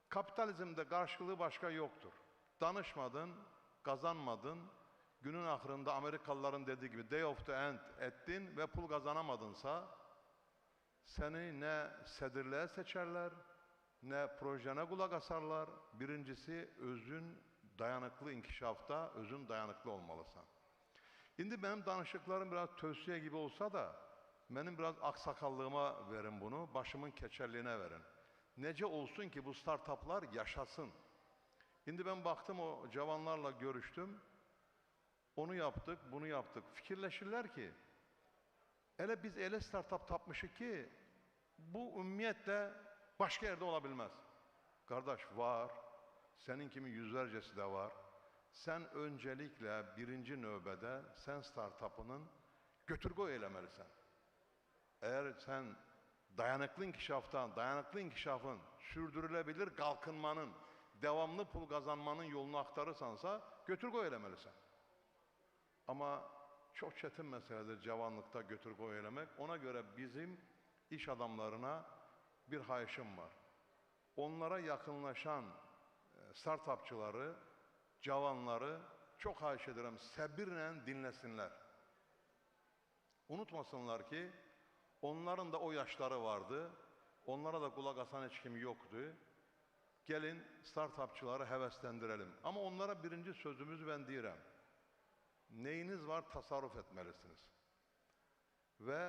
Speaker 6: kapitalizmde karşılığı başka yoktur. Danışmadın, kazanmadın, günün ahırında Amerikalıların dediği gibi day of the end ettin ve pul kazanamadınsa seni ne sedirliğe seçerler, ne projene kulak asarlar. Birincisi özün dayanıklı inkişafta, özün dayanıklı olmalısın. Şimdi benim danışıklarım biraz tövsiye gibi olsa da benim biraz aksakallığıma verin bunu, başımın keçerliğine verin. Nece olsun ki bu startuplar yaşasın. Şimdi ben baktım o cavanlarla görüştüm. Onu yaptık, bunu yaptık. Fikirleşirler ki hele biz ele startup tapmışık ki bu ümmiyetle başka yerde olabilmez. Kardeş var, senin kimi yüzlercesi de var. Sen öncelikle birinci növbede sen startup'ının götürgü eylemelisin. Eğer sen dayanıklı inkişaftan, dayanıklı inkişafın, sürdürülebilir kalkınmanın, devamlı pul kazanmanın yolunu aktarırsansa götürgü eylemelisin. Ama çok çetin meseledir cavanlıkta götürgü eylemek. Ona göre bizim iş adamlarına bir xahişim var. Onlara yakınlaşan startupçıları, cavanları çok xahiş edirəm, səbirlə dinləsinlər. Unutmasınlar ki, onların da o yaşları vardı, onlara da qulaq asan heç kim yoxdur. Gəlin startupçıları həvəsləndirəlim. Amma onlara birinci sözümüzü ben deyirəm. Neyiniz var tasarruf etməlisiniz. Və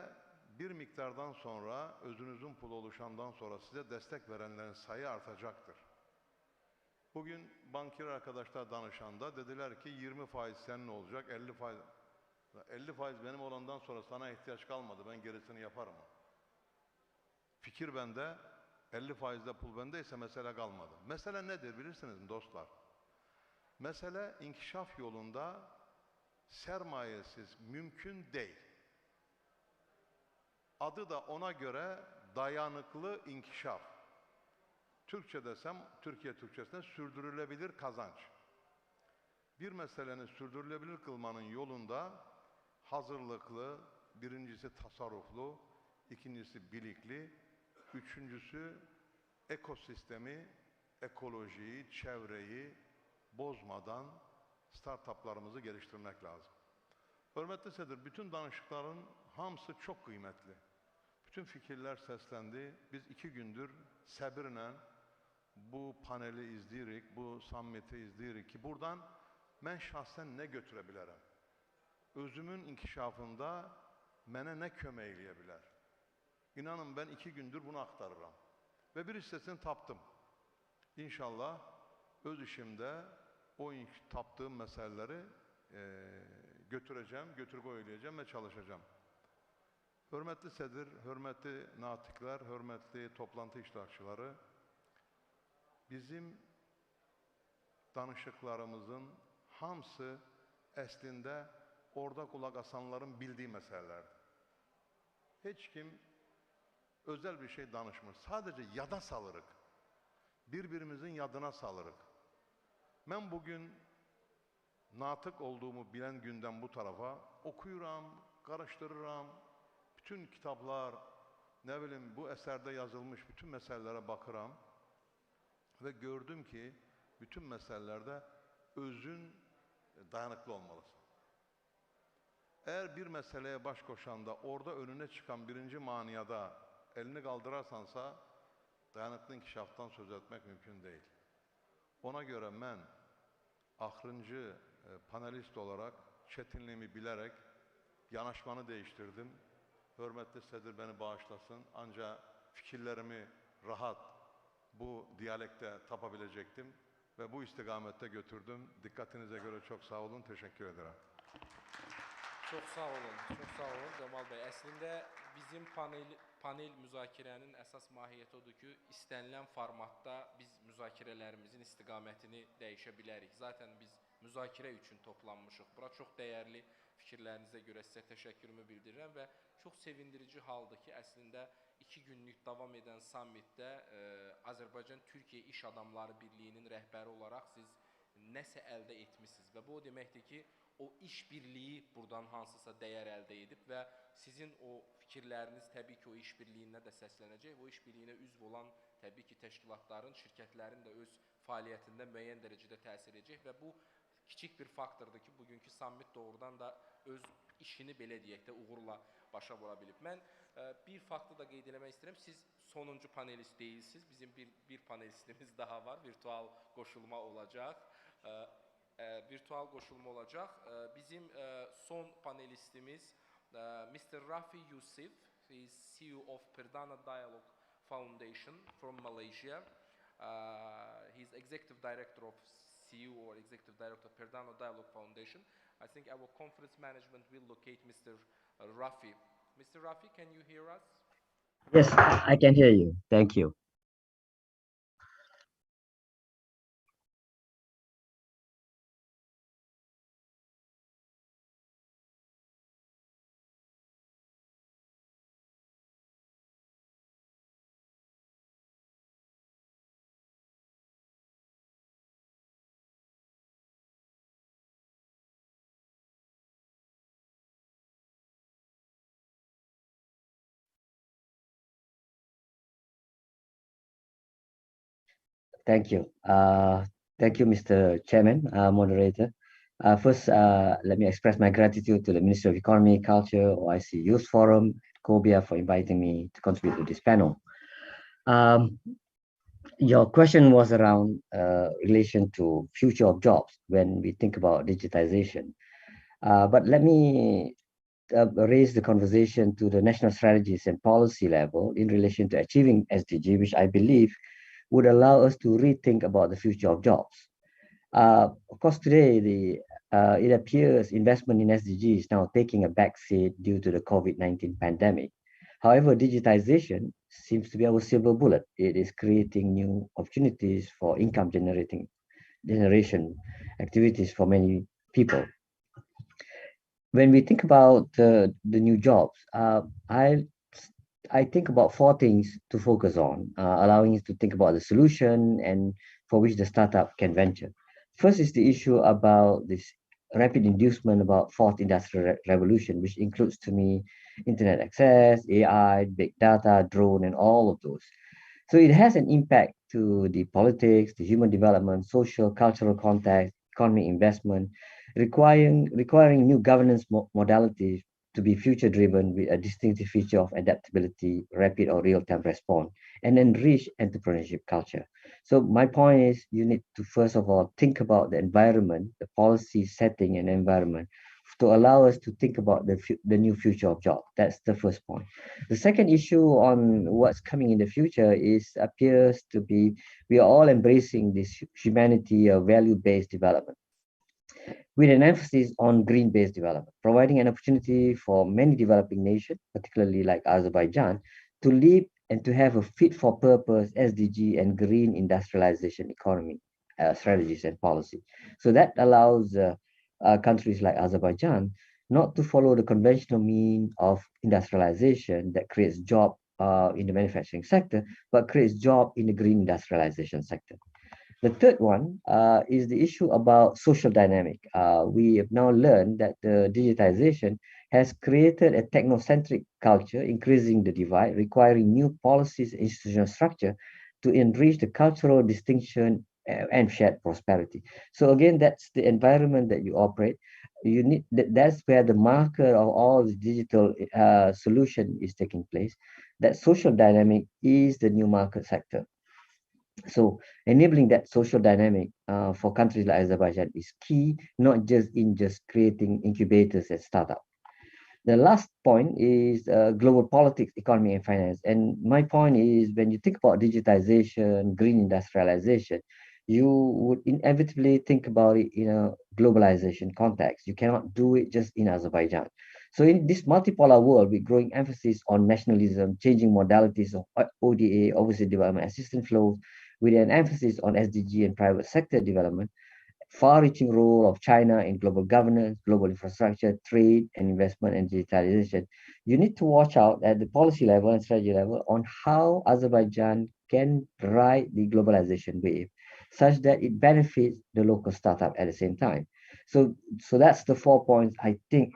Speaker 6: bir miktardan sonra, özünüzün pulu oluşandan sonra size destek verenlerin sayı artacaktır. Bugün bankier arkadaşlar danışanda dediler ki 20% senin olacak, 50%. 50% benim olandan sonra sana ihtiyaç kalmadı, ben gerisini yaparım. Fikir bende, 50%'de pul bendeyse mesele kalmadı. Mesele nedir bilirsiniz mi dostlar? Mesele inkişaf yolunda sermayesiz mümkün değil. Adı da ona göre dayanıklı inkişaf. Türkçe desem, Türkiye Türkçesinde sürdürülebilir kazanç. Bir meselenin sürdürülebilir kılmanın yolunda hazırlıklı, birincisi tasarruflu, ikincisi bilikli, üçüncüsü ekosistemi, ekolojiyi, çevreyi bozmadan startuplarımızı geliştirmek lazım. Hörmətli sədr, bütün danışıqların hamısı çok kıymetli. Bütün fikirler seslendi. Biz 2 gündür səbirlə bu paneli izləyirik, bu sammiti izləyirik ki, buradan mən şahsen ne götürə bilərəm? Özümün inkişafında mənə nə kömək eləyə bilər? İnanın ben 2 gündür bunu aktarıram. Ve bir hissesini taptım. İnşallah öz işimde o taptığım meseleleri götüreceğim, götürgü oyleyeceğim ve çalışacağım. Hörmətli sədr, hörmətli natiklər, hörmətli toplantı iştirakçıları, bizim danışıqlarımızın hamısı əslində orada qulaq asanların bildiği meselelerdir. Heç kim özel bir şey danışmır. Sadece yada salırıq. Birbirimizin yadına salırıq. Ben bugün natık olduğumu bilen günden bu tarafa okuyuram, karıştırıram. Bütün kitaplar, ne bileyim bu eserde yazılmış bütün meselelere bakıram. Ve gördüm ki bütün meselelerde özün dayanıklı olmalısın. Eğer bir meseleye baş koşanda orada önüne çıkan birinci maniyada elini kaldırarsansa dayanıklı inkişaftan söz etmek mümkün değil. Ona göre ben axırıncı panelist olarak çetinliğimi bilerek yanaşmanı değiştirdim. Hörmətli sədr beni bağışlasın. Ancak fikirlerimi rahat bu diyalekte tapabilecektim. Ve bu istikamette götürdüm. Dikkatinize göre çok sağ olun. Teşekkür ederim.
Speaker 1: Çox sağ olun, çox sağ olun Cemal Bey. Əslində bizim panel müzakirənin əsas mahiyyəti odur ki, istənilən formatda biz müzakirələrimizin istiqamətini dəyişə bilərik. Zaten biz müzakirə üçün toplanmışıq. Bura çox dəyərli fikirlərinizə görə sizə təşəkkürümü bildirirəm və çox sevindirici haldır ki, əslində 2 günlük davam edən sammitdə Azərbaycan-Türkiyə İş Adamları Birliyinin rəhbəri olaraq siz nəsə əldə etmişsiniz və bu o deməkdir ki, o işbirliyi buradan hansısa dəyər əldə edib və sizin o fikirləriniz təbii ki, o işbirliyinə də səslənəcək. O işbirliyinə üzv olan təbii ki, təşkilatların, şirkətlərin də öz fəaliyyətində müəyyən dərəcədə təsir edəcək və bu kiçik bir faktordur ki, bugünkü sammit doğrudan da öz işini belə deyək də uğurla başa vura bilib. Mən bir faktı da qeyd eləmək istəyirəm. Siz sonuncu panelist deyilsiniz. Bizim bir panelistimiz daha var. Virtual qoşulma olacaq. Virtual qoşulma olacaq. Bizim son panelistimiz Mr. Rafi Yusuf. He is CEO of Perdana Dialogue Foundation from Malaysia. He is Executive Director of CEO or Executive Director of Perdana Dialogue Foundation. I think our conference management will locate Mr. Rafi. Mr. Rafi, can you hear us?
Speaker 7: Yes, I can hear you. Thank you. Thank you. Thank you, Mr. Chairman, moderator. First, let me express my gratitude to the Ministry of Economy, Culture, OIC Youth Forum, COBIA for inviting me to contribute to this panel. Your question was around relation to future of jobs when we think about digitization. But let me raise the conversation to the national strategies and policy level in relation to achieving SDG, which I believe would allow us to rethink about the future of jobs. Of course, today it appears investment in SDG is now taking a backseat due to the COVID-19 pandemic. However, digitization seems to be our silver bullet. It is creating new opportunities for income generation activities for many people. When we think about the new jobs, I think about four things to focus on, allowing us to think about the solution and for which the startup can venture. First is the issue about this rapid inducement about fourth industrial revolution, which includes to me internet access, AI, big data, drone, and all of those. So it has an impact to the politics, the human development, social, cultural context, economic investment, requiring new governance modalities to be future driven with a distinctive feature of adaptability, rapid or real-time response, and enrich entrepreneurship culture. So my point is you need to first of all think about the environment, the policy setting and environment to allow us to think about the new future of job. That's the first point. The second issue on what's coming in the future is appears to be we are all embracing this humanity or value-based development with an emphasis on green-based development, providing an opportunity for many developing nations, particularly like Azerbaijan, to lead and to have a fit-for-purpose SDG and green industrialization economy strategies and policy. So that allows countries like Azerbaijan not to follow the conventional mean of industrialization that creates job in the manufacturing sector, but creates job in the green industrialization sector. The third one is the issue about social dynamic. We have now learned that the digitization has created a technocentric culture, increasing the divide, requiring new policies and institutional structure to enrich the cultural distinction and shared prosperity. So again, that's the environment that you operate. You need that's where the marker of all the digital solution is taking place. That social dynamic is the new market sector. So enabling that social dynamic for countries like Azerbaijan is key, not just in just creating incubators and startups. The last point is global politics, economy, and finance. And my point is when you think about digitization, green industrialization, you would inevitably think about it in a globalization context. You cannot do it just in Azerbaijan. So in this multipolar world with growing emphasis on nationalism, changing modalities of ODA, overseas development assistance flows, with an emphasis on SDG and private sector development, far-reaching role of China in global governance, global infrastructure, trade and investment and digitalization, you need to watch out at the policy level and strategy level on how Azerbaijan can ride the globalization wave such that it benefits the local startup at the same time. So that's the 4 points I think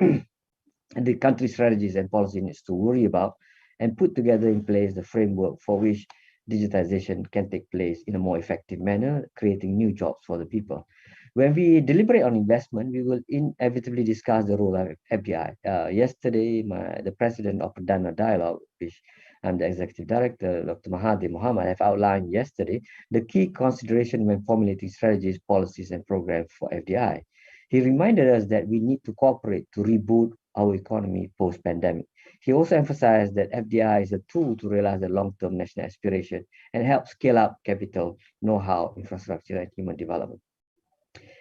Speaker 7: the country strategies and policy needs to worry about and put together in place the framework for which digitization can take place in a more effective manner, creating new jobs for the people. When we deliberate on investment, we will inevitably discuss the role of FDI. Yesterday, the president of Perdana Dialogue, which I'm the executive director, Dr. Mahathir Mohamad, have outlined yesterday the key consideration when formulating strategies, policies, and programs for FDI. He reminded us that we need to cooperate to reboot our economy post-pandemic. He also emphasized that FDI is a tool to realize the long-term national aspiration and help scale up capital, know-how, infrastructure, and human development.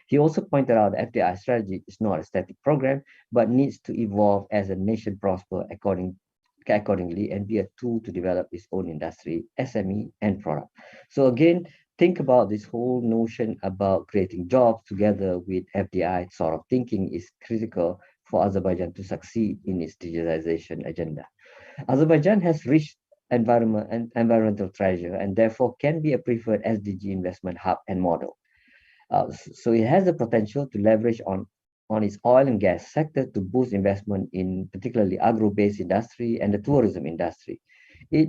Speaker 7: He also pointed out that FDI strategy is not a static program, but needs to evolve as a nation prosper accordingly and be a tool to develop its own industry, SME, and product. So again, think about this whole notion about creating jobs together with FDI sort of thinking is critical for Azerbaijan to succeed in its digitalization agenda. Azerbaijan has rich environmental treasure and therefore can be a preferred SDG investment hub and model. So it has the potential to leverage on its oil and gas sector to boost investment in particularly agro-based industry and the tourism industry. It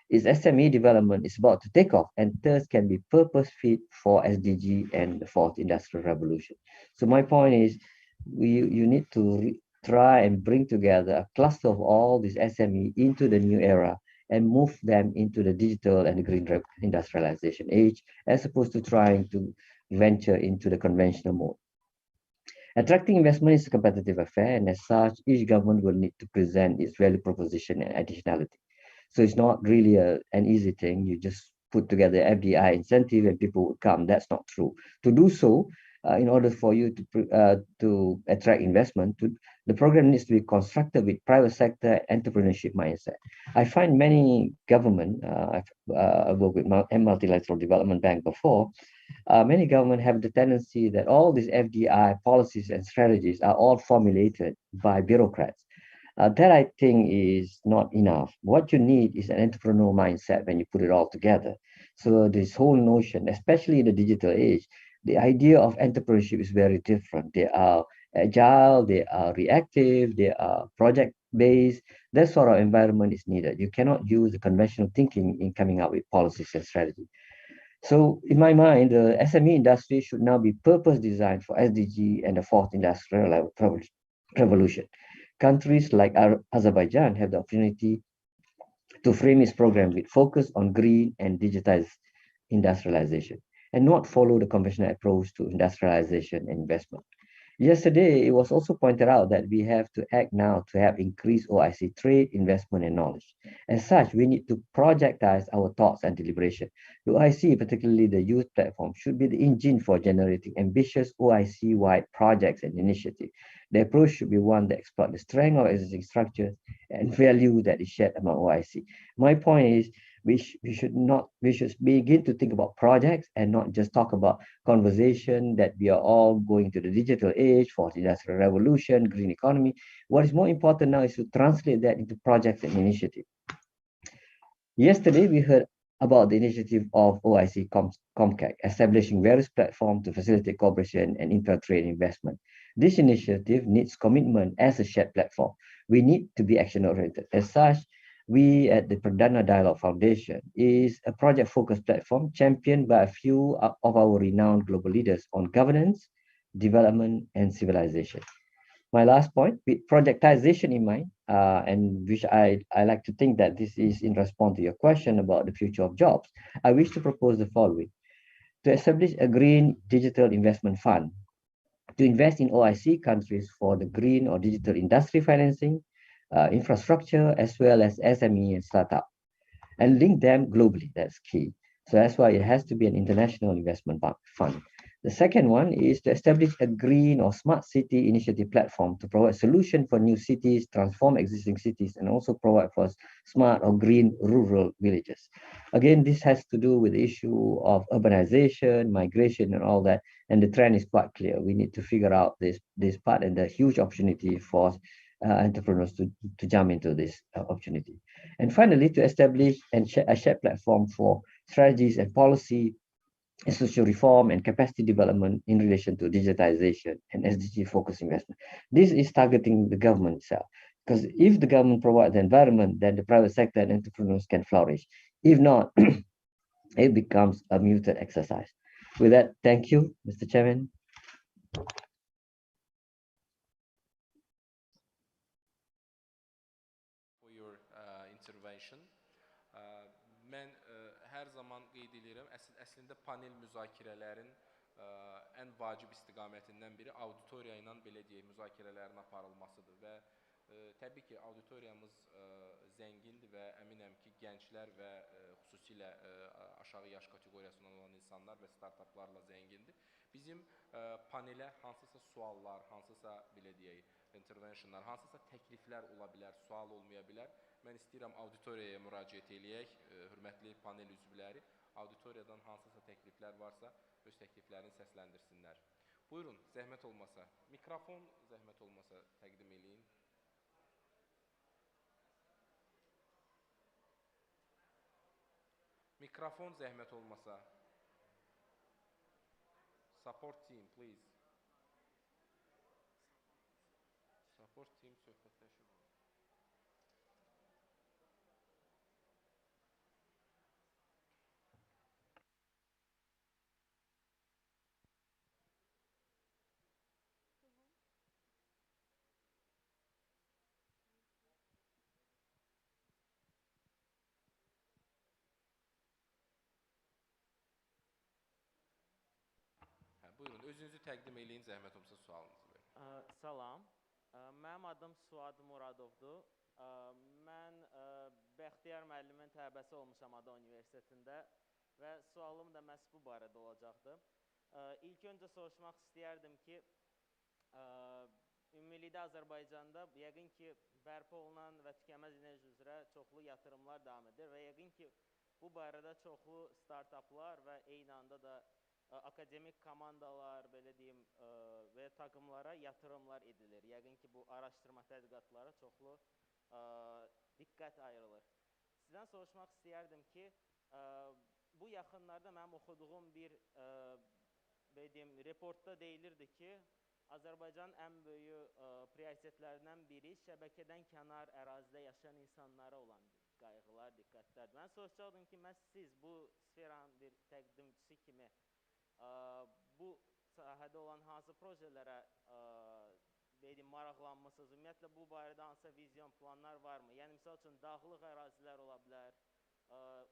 Speaker 7: its SME development is about to take off and thus can be purpose-fit for SDG and the fourth industrial revolution. So my point is, you need to try and bring together a cluster of all these SME into the new era and move them into the digital and the green industrialization age, as opposed to trying to venture into the conventional mode. Attracting investment is a competitive affair, and as such, each government will need to present its value proposition and additionality. So it's not really an easy thing. You just put together FDI incentive and people would come. That's not true. To do so, in order for you to attract investment, the program needs to be constructed with private sector entrepreneurship mindset. I find many government, I've worked with Multilateral Development Bank before, many governments have the tendency that all these FDI policies and strategies are all formulated by bureaucrats. That I think is not enough. What you need is an entrepreneurial mindset when you put it all together. So this whole notion, especially in the digital age, the idea of entrepreneurship is very different. They are agile, they are reactive, they are project-based. That sort of environment is needed. You cannot use the conventional thinking in coming up with policies and strategy. So in my mind, the SME industry should now be purpose designed for SDG and the fourth industrial revolution. Countries like Azerbaijan have the opportunity to frame its program with focus on green and digitized industrialization and not follow the conventional approach to industrialization and investment. Yesterday, it was also pointed out that we have to act now to have increased OIC trade, investment, and knowledge. As such, we need to projectize our thoughts and deliberation. The OIC, particularly the youth platform, should be the engine for generating ambitious OIC-wide projects and initiatives. The approach should be one that exploits the strength of existing structures and value that is shared among OIC. My point is, we should begin to think about projects and not just talk about conversation that we are all going to the digital age, fourth industrial revolution, green economy. What is more important now is to translate that into projects and initiatives. Yesterday, we heard about the initiative of OIC COMCAC, establishing various platforms to facilitate cooperation and inter-trade investment. This initiative needs commitment as a shared platform. We need to be action-oriented. As such, we at the Perdana Dialogue Foundation is a project-focused platform championed by a few of our renowned global leaders on governance, development, and civilization. My last point, with projectization in mind, and which I like to think that this is in response to your question about the future of jobs, I wish to propose the following. To establish a green digital investment fund, to invest in OIC countries for the green or digital industry financing, infrastructure, as well as SME and startup, and link them globally. That's key. So that's why it has to be an international investment fund. The second one is to establish a green or smart city initiative platform to provide solution for new cities, transform existing cities, and also provide for smart or green rural villages. Again, this has to do with the issue of urbanization, migration, and all that. And the trend is quite clear. We need to figure out this part and the huge opportunity for entrepreneurs to jump into this opportunity. And finally, to establish a shared platform for strategies and policy, social reform and capacity development in relation to digitization and SDG focused investment. This is targeting the government itself. Because if the government provides the environment, then the private sector and entrepreneurs can flourish. If not, it becomes a muted exercise. With that, thank you, Mr. Chairman.
Speaker 1: For your intervention. Mən hər zaman qeyd edirəm, əslində panel müzakirələrin ən vacib istiqamətindən biri auditoriya ilə belə deyək, müzakirələrin aparılmasıdır və təbii ki, auditoriyamız zəngindir və əminəm ki, gənclər və xüsusilə aşağı yaş kateqoriyasından olan insanlar və startuplarla zəngindir. Bizim panelə hansısa suallar, hansısa belə deyək, interventionlar, hansısa təkliflər ola bilər, sual olmaya bilər. Mən istəyirəm auditoriyaya müraciət eləyək, hörmətli panel üzvləri, auditoriyadan hansısa təkliflər varsa, öz təkliflərini səsləndirsinlər. Buyurun, zəhmət olmasa, mikrofon zəhmət olmasa təqdim eləyin. Mikrofon zəhmət olmasa. Support team, please. Support team söhbətləşir. Özünüzü təqdim eləyin, zəhmət olmasa sualınızı verin.
Speaker 8: Salam, mənim adım Suad Muradovdur. Mən Bəxtiyar müəllimin tələbəsi olmuşam Ada Universitetində və sualım da məhz bu barədə olacaqdır. İlk öncə soruşmaq istəyərdim ki, ümumilikdə Azərbaycanda yəqin ki, bərpa olunan və tükənməz enerji üzrə çoxlu yatırımlar davam edir və yəqin ki, bu barədə çoxlu startaplar və eyni anda da akademik komandalar, belə deyim, və takımlara yatırımlar edilir. Yəqin ki, bu araşdırma tədqiqatlara çoxlu diqqət ayrılır. Sizdən soruşmaq istəyərdim ki, bu yaxınlarda mənim oxuduğum bir belə deyim, reportda deyilirdi ki, Azərbaycanın ən böyük prioritetlərindən biri şəbəkədən kənar ərazidə yaşayan insanlara olan qayğılar, diqqətlərdir. Mən soruşacaqdım ki, məhz siz bu sferanın bir təqdimçisi kimi bu sahədə olan hansı projelərə maraqlanmısınız? Ümumiyyətlə, bu barədə hansısa vizyon, planlar varmı? Yəni, misal üçün, dağlıq ərazilər ola bilər,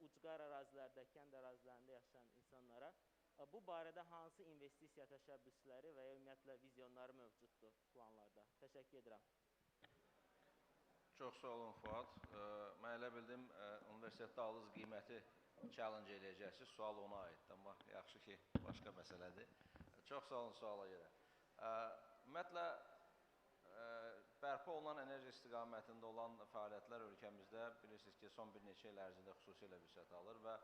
Speaker 8: ucqar ərazilərdə, kənd ərazilərində yaşayan insanlara bu barədə hansı investisiya təşəbbüsləri və ya ümumiyyətlə vizyonları mövcuddur planlarda? Təşəkkür edirəm.
Speaker 2: Çox sağ olun, Fuad. Mən elə bildim, universitetdə aldığınız qiyməti challenge eləyəcəksiniz, sual ona aiddir, amma yaxşı ki, başqa məsələdir. Çox sağ olun suala görə. Ümumiyyətlə, bərpa olunan enerji istiqamətində olan fəaliyyətlər ölkəmizdə bilirsiniz ki, son bir neçə il ərzində xüsusilə vüsət alır və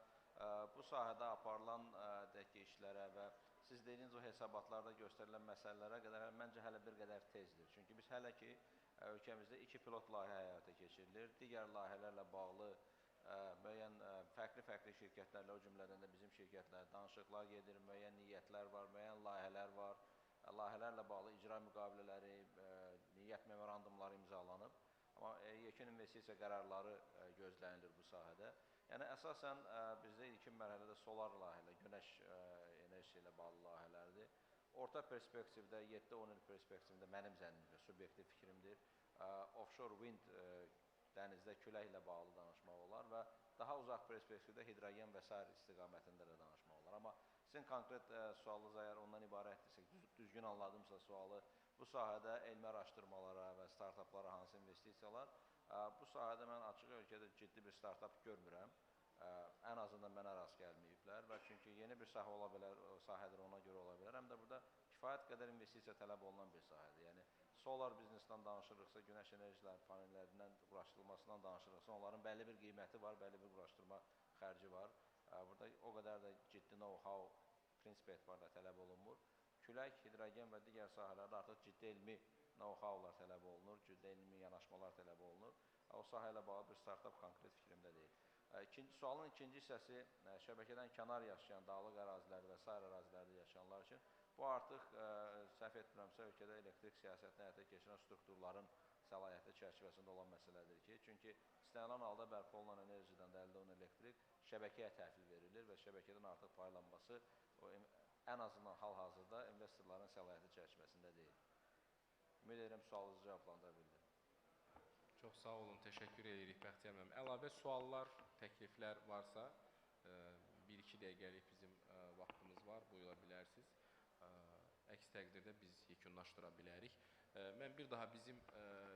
Speaker 2: bu sahədə aparılan işlərə və siz dediyiniz o hesabatlarda göstərilən məsələlərə qədər məncə hələ bir qədər tezdir. Çünki biz hələ ki, ölkəmizdə 2 pilot layihə həyata keçirilir. Digər layihələrlə bağlı müəyyən fərqli şirkətlərlə, o cümlədən də bizim şirkətlərlə danışıqlar gedir, müəyyən niyyətlər var, müəyyən layihələr var. Layihələrlə bağlı icra müqavilələri, niyyət memorandumları imzalanıb. Amma yekun investisiya qərarları gözlənilir bu sahədə. Yəni, əsasən bizdə ilkin mərhələdə solar layihələr, günəş enerjisi ilə bağlı layihələrdir. Orta perspektivdə, 7-10 il perspektivində mənim zənnimdir, subyektiv fikrimdir. Offshore wind dənizdə küləklə bağlı danışmaq olar və daha uzaq perspektivdə hidrogen və s. istiqamətində də danışmaq olar. Amma sizin konkret sualınız əgər ondan ibarətdirsə, düzgün anladımsa sualı, bu sahədə elmi araşdırmalara və startaplara hansı investisiyalar, bu sahədə mən açıq ölkədə ciddi bir startap görmürəm. Ən azından mənə rast gəlməyiblər və çünki yeni bir sahə ola bilər, sahədir ona görə ola bilər. Həm də burada kifayət qədər investisiya tələb olunan bir sahədir. Yəni, solar biznesdən danışırıqsa, günəş enerjiləri panellərindən quraşdırılmasından danışırıqsa, onların bəlli bir qiyməti var, bəlli bir quraşdırma xərci var. Burada o qədər də ciddi know-how, prinsip etibarla tələb olunmur. Külək, hidrogen və digər sahələrdə artıq ciddi elmi know-howlar tələb olunur, ciddi elmi yanaşmalar tələb olunur. O sahə ilə bağlı bir startup konkret fikrimdə deyil. Sualın ikinci hissəsi şəbəkədən kənar yaşayan dağlıq ərazilərdə və s. ərazilərdə yaşayanlar üçün bu artıq səhv etmirəmsə ölkədə elektrik siyasətini həyata keçirən strukturların səlahiyyəti çərçivəsində olan məsələdir ki, çünki istənilən halda bərpa olunan enerjidən də əldə olunan elektrik şəbəkəyə təhvil verilir və şəbəkədən artıq paylanması ən azından hal-hazırda investorların səlahiyyəti çərçivəsində deyil. Ümid edirəm sualınızı cavablandıra bildim.
Speaker 1: Çox sağ olun, təşəkkür edirik Bəxtiyar müəllim. Əlavə suallar, təkliflər varsa, 1-2 dəqiqəlik bizim vaxtımız var, buyura bilərsiniz. Əks təqdirdə biz yekunlaşdıra bilərik. Mən bir daha bizim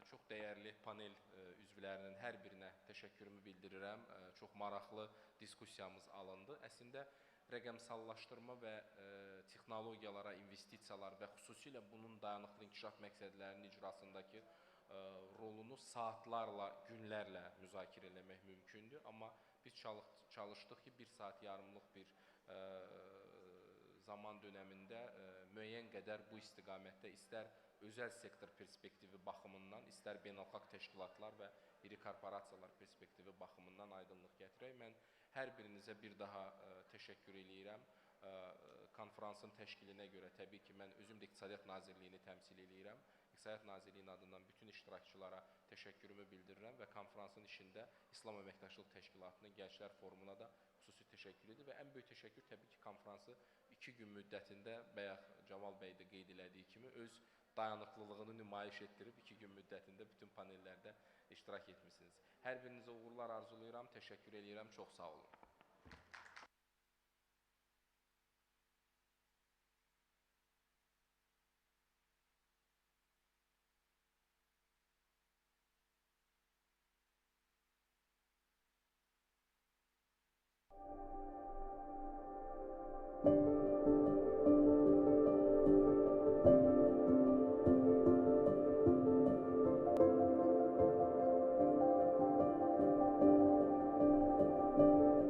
Speaker 1: çox dəyərli panel üzvlərinin hər birinə təşəkkürümü bildirirəm. Çox maraqlı diskusiyamız alındı. Əslində, rəqəmsallaşdırma və texnologiyalara investisiyalar və xüsusilə bunun dayanıqlı inkişaf məqsədlərinin icrasındakı rolunu saatlarla, günlərlə müzakirə eləmək mümkündür. Amma biz çalışdıq ki, 1 saat yarımlıq bir zaman dönəmində müəyyən qədər bu istiqamətdə istər özəl sektor perspektivi baxımından, istər beynəlxalq təşkilatlar və iri korporasiyalar perspektivi baxımından aydınlıq gətirək. Mən hər birinizə bir daha təşəkkür eləyirəm. Konferansın təşkilinə görə təbii ki, mən özüm də İqtisadiyyat Nazirliyini təmsil eləyirəm. İqtisadiyyat Nazirliyinin adından bütün iştirakçılara təşəkkürümü bildirirəm və konferansın işində İslam Əməkdaşlıq Təşkilatının Gənclər Forumuna da xüsusi təşəkkür edir və ən böyük təşəkkür təbii ki, konferansı 2 gün müddətində bayaq Camal bəy də qeyd elədiyi kimi öz dayanıqlılığını nümayiş etdirib 2 gün müddətində bütün panellərdə iştirak etmişsiniz. Hər birinizə uğurlar arzulayıram, təşəkkür edirəm, çox sağ olun.
Speaker 9: you.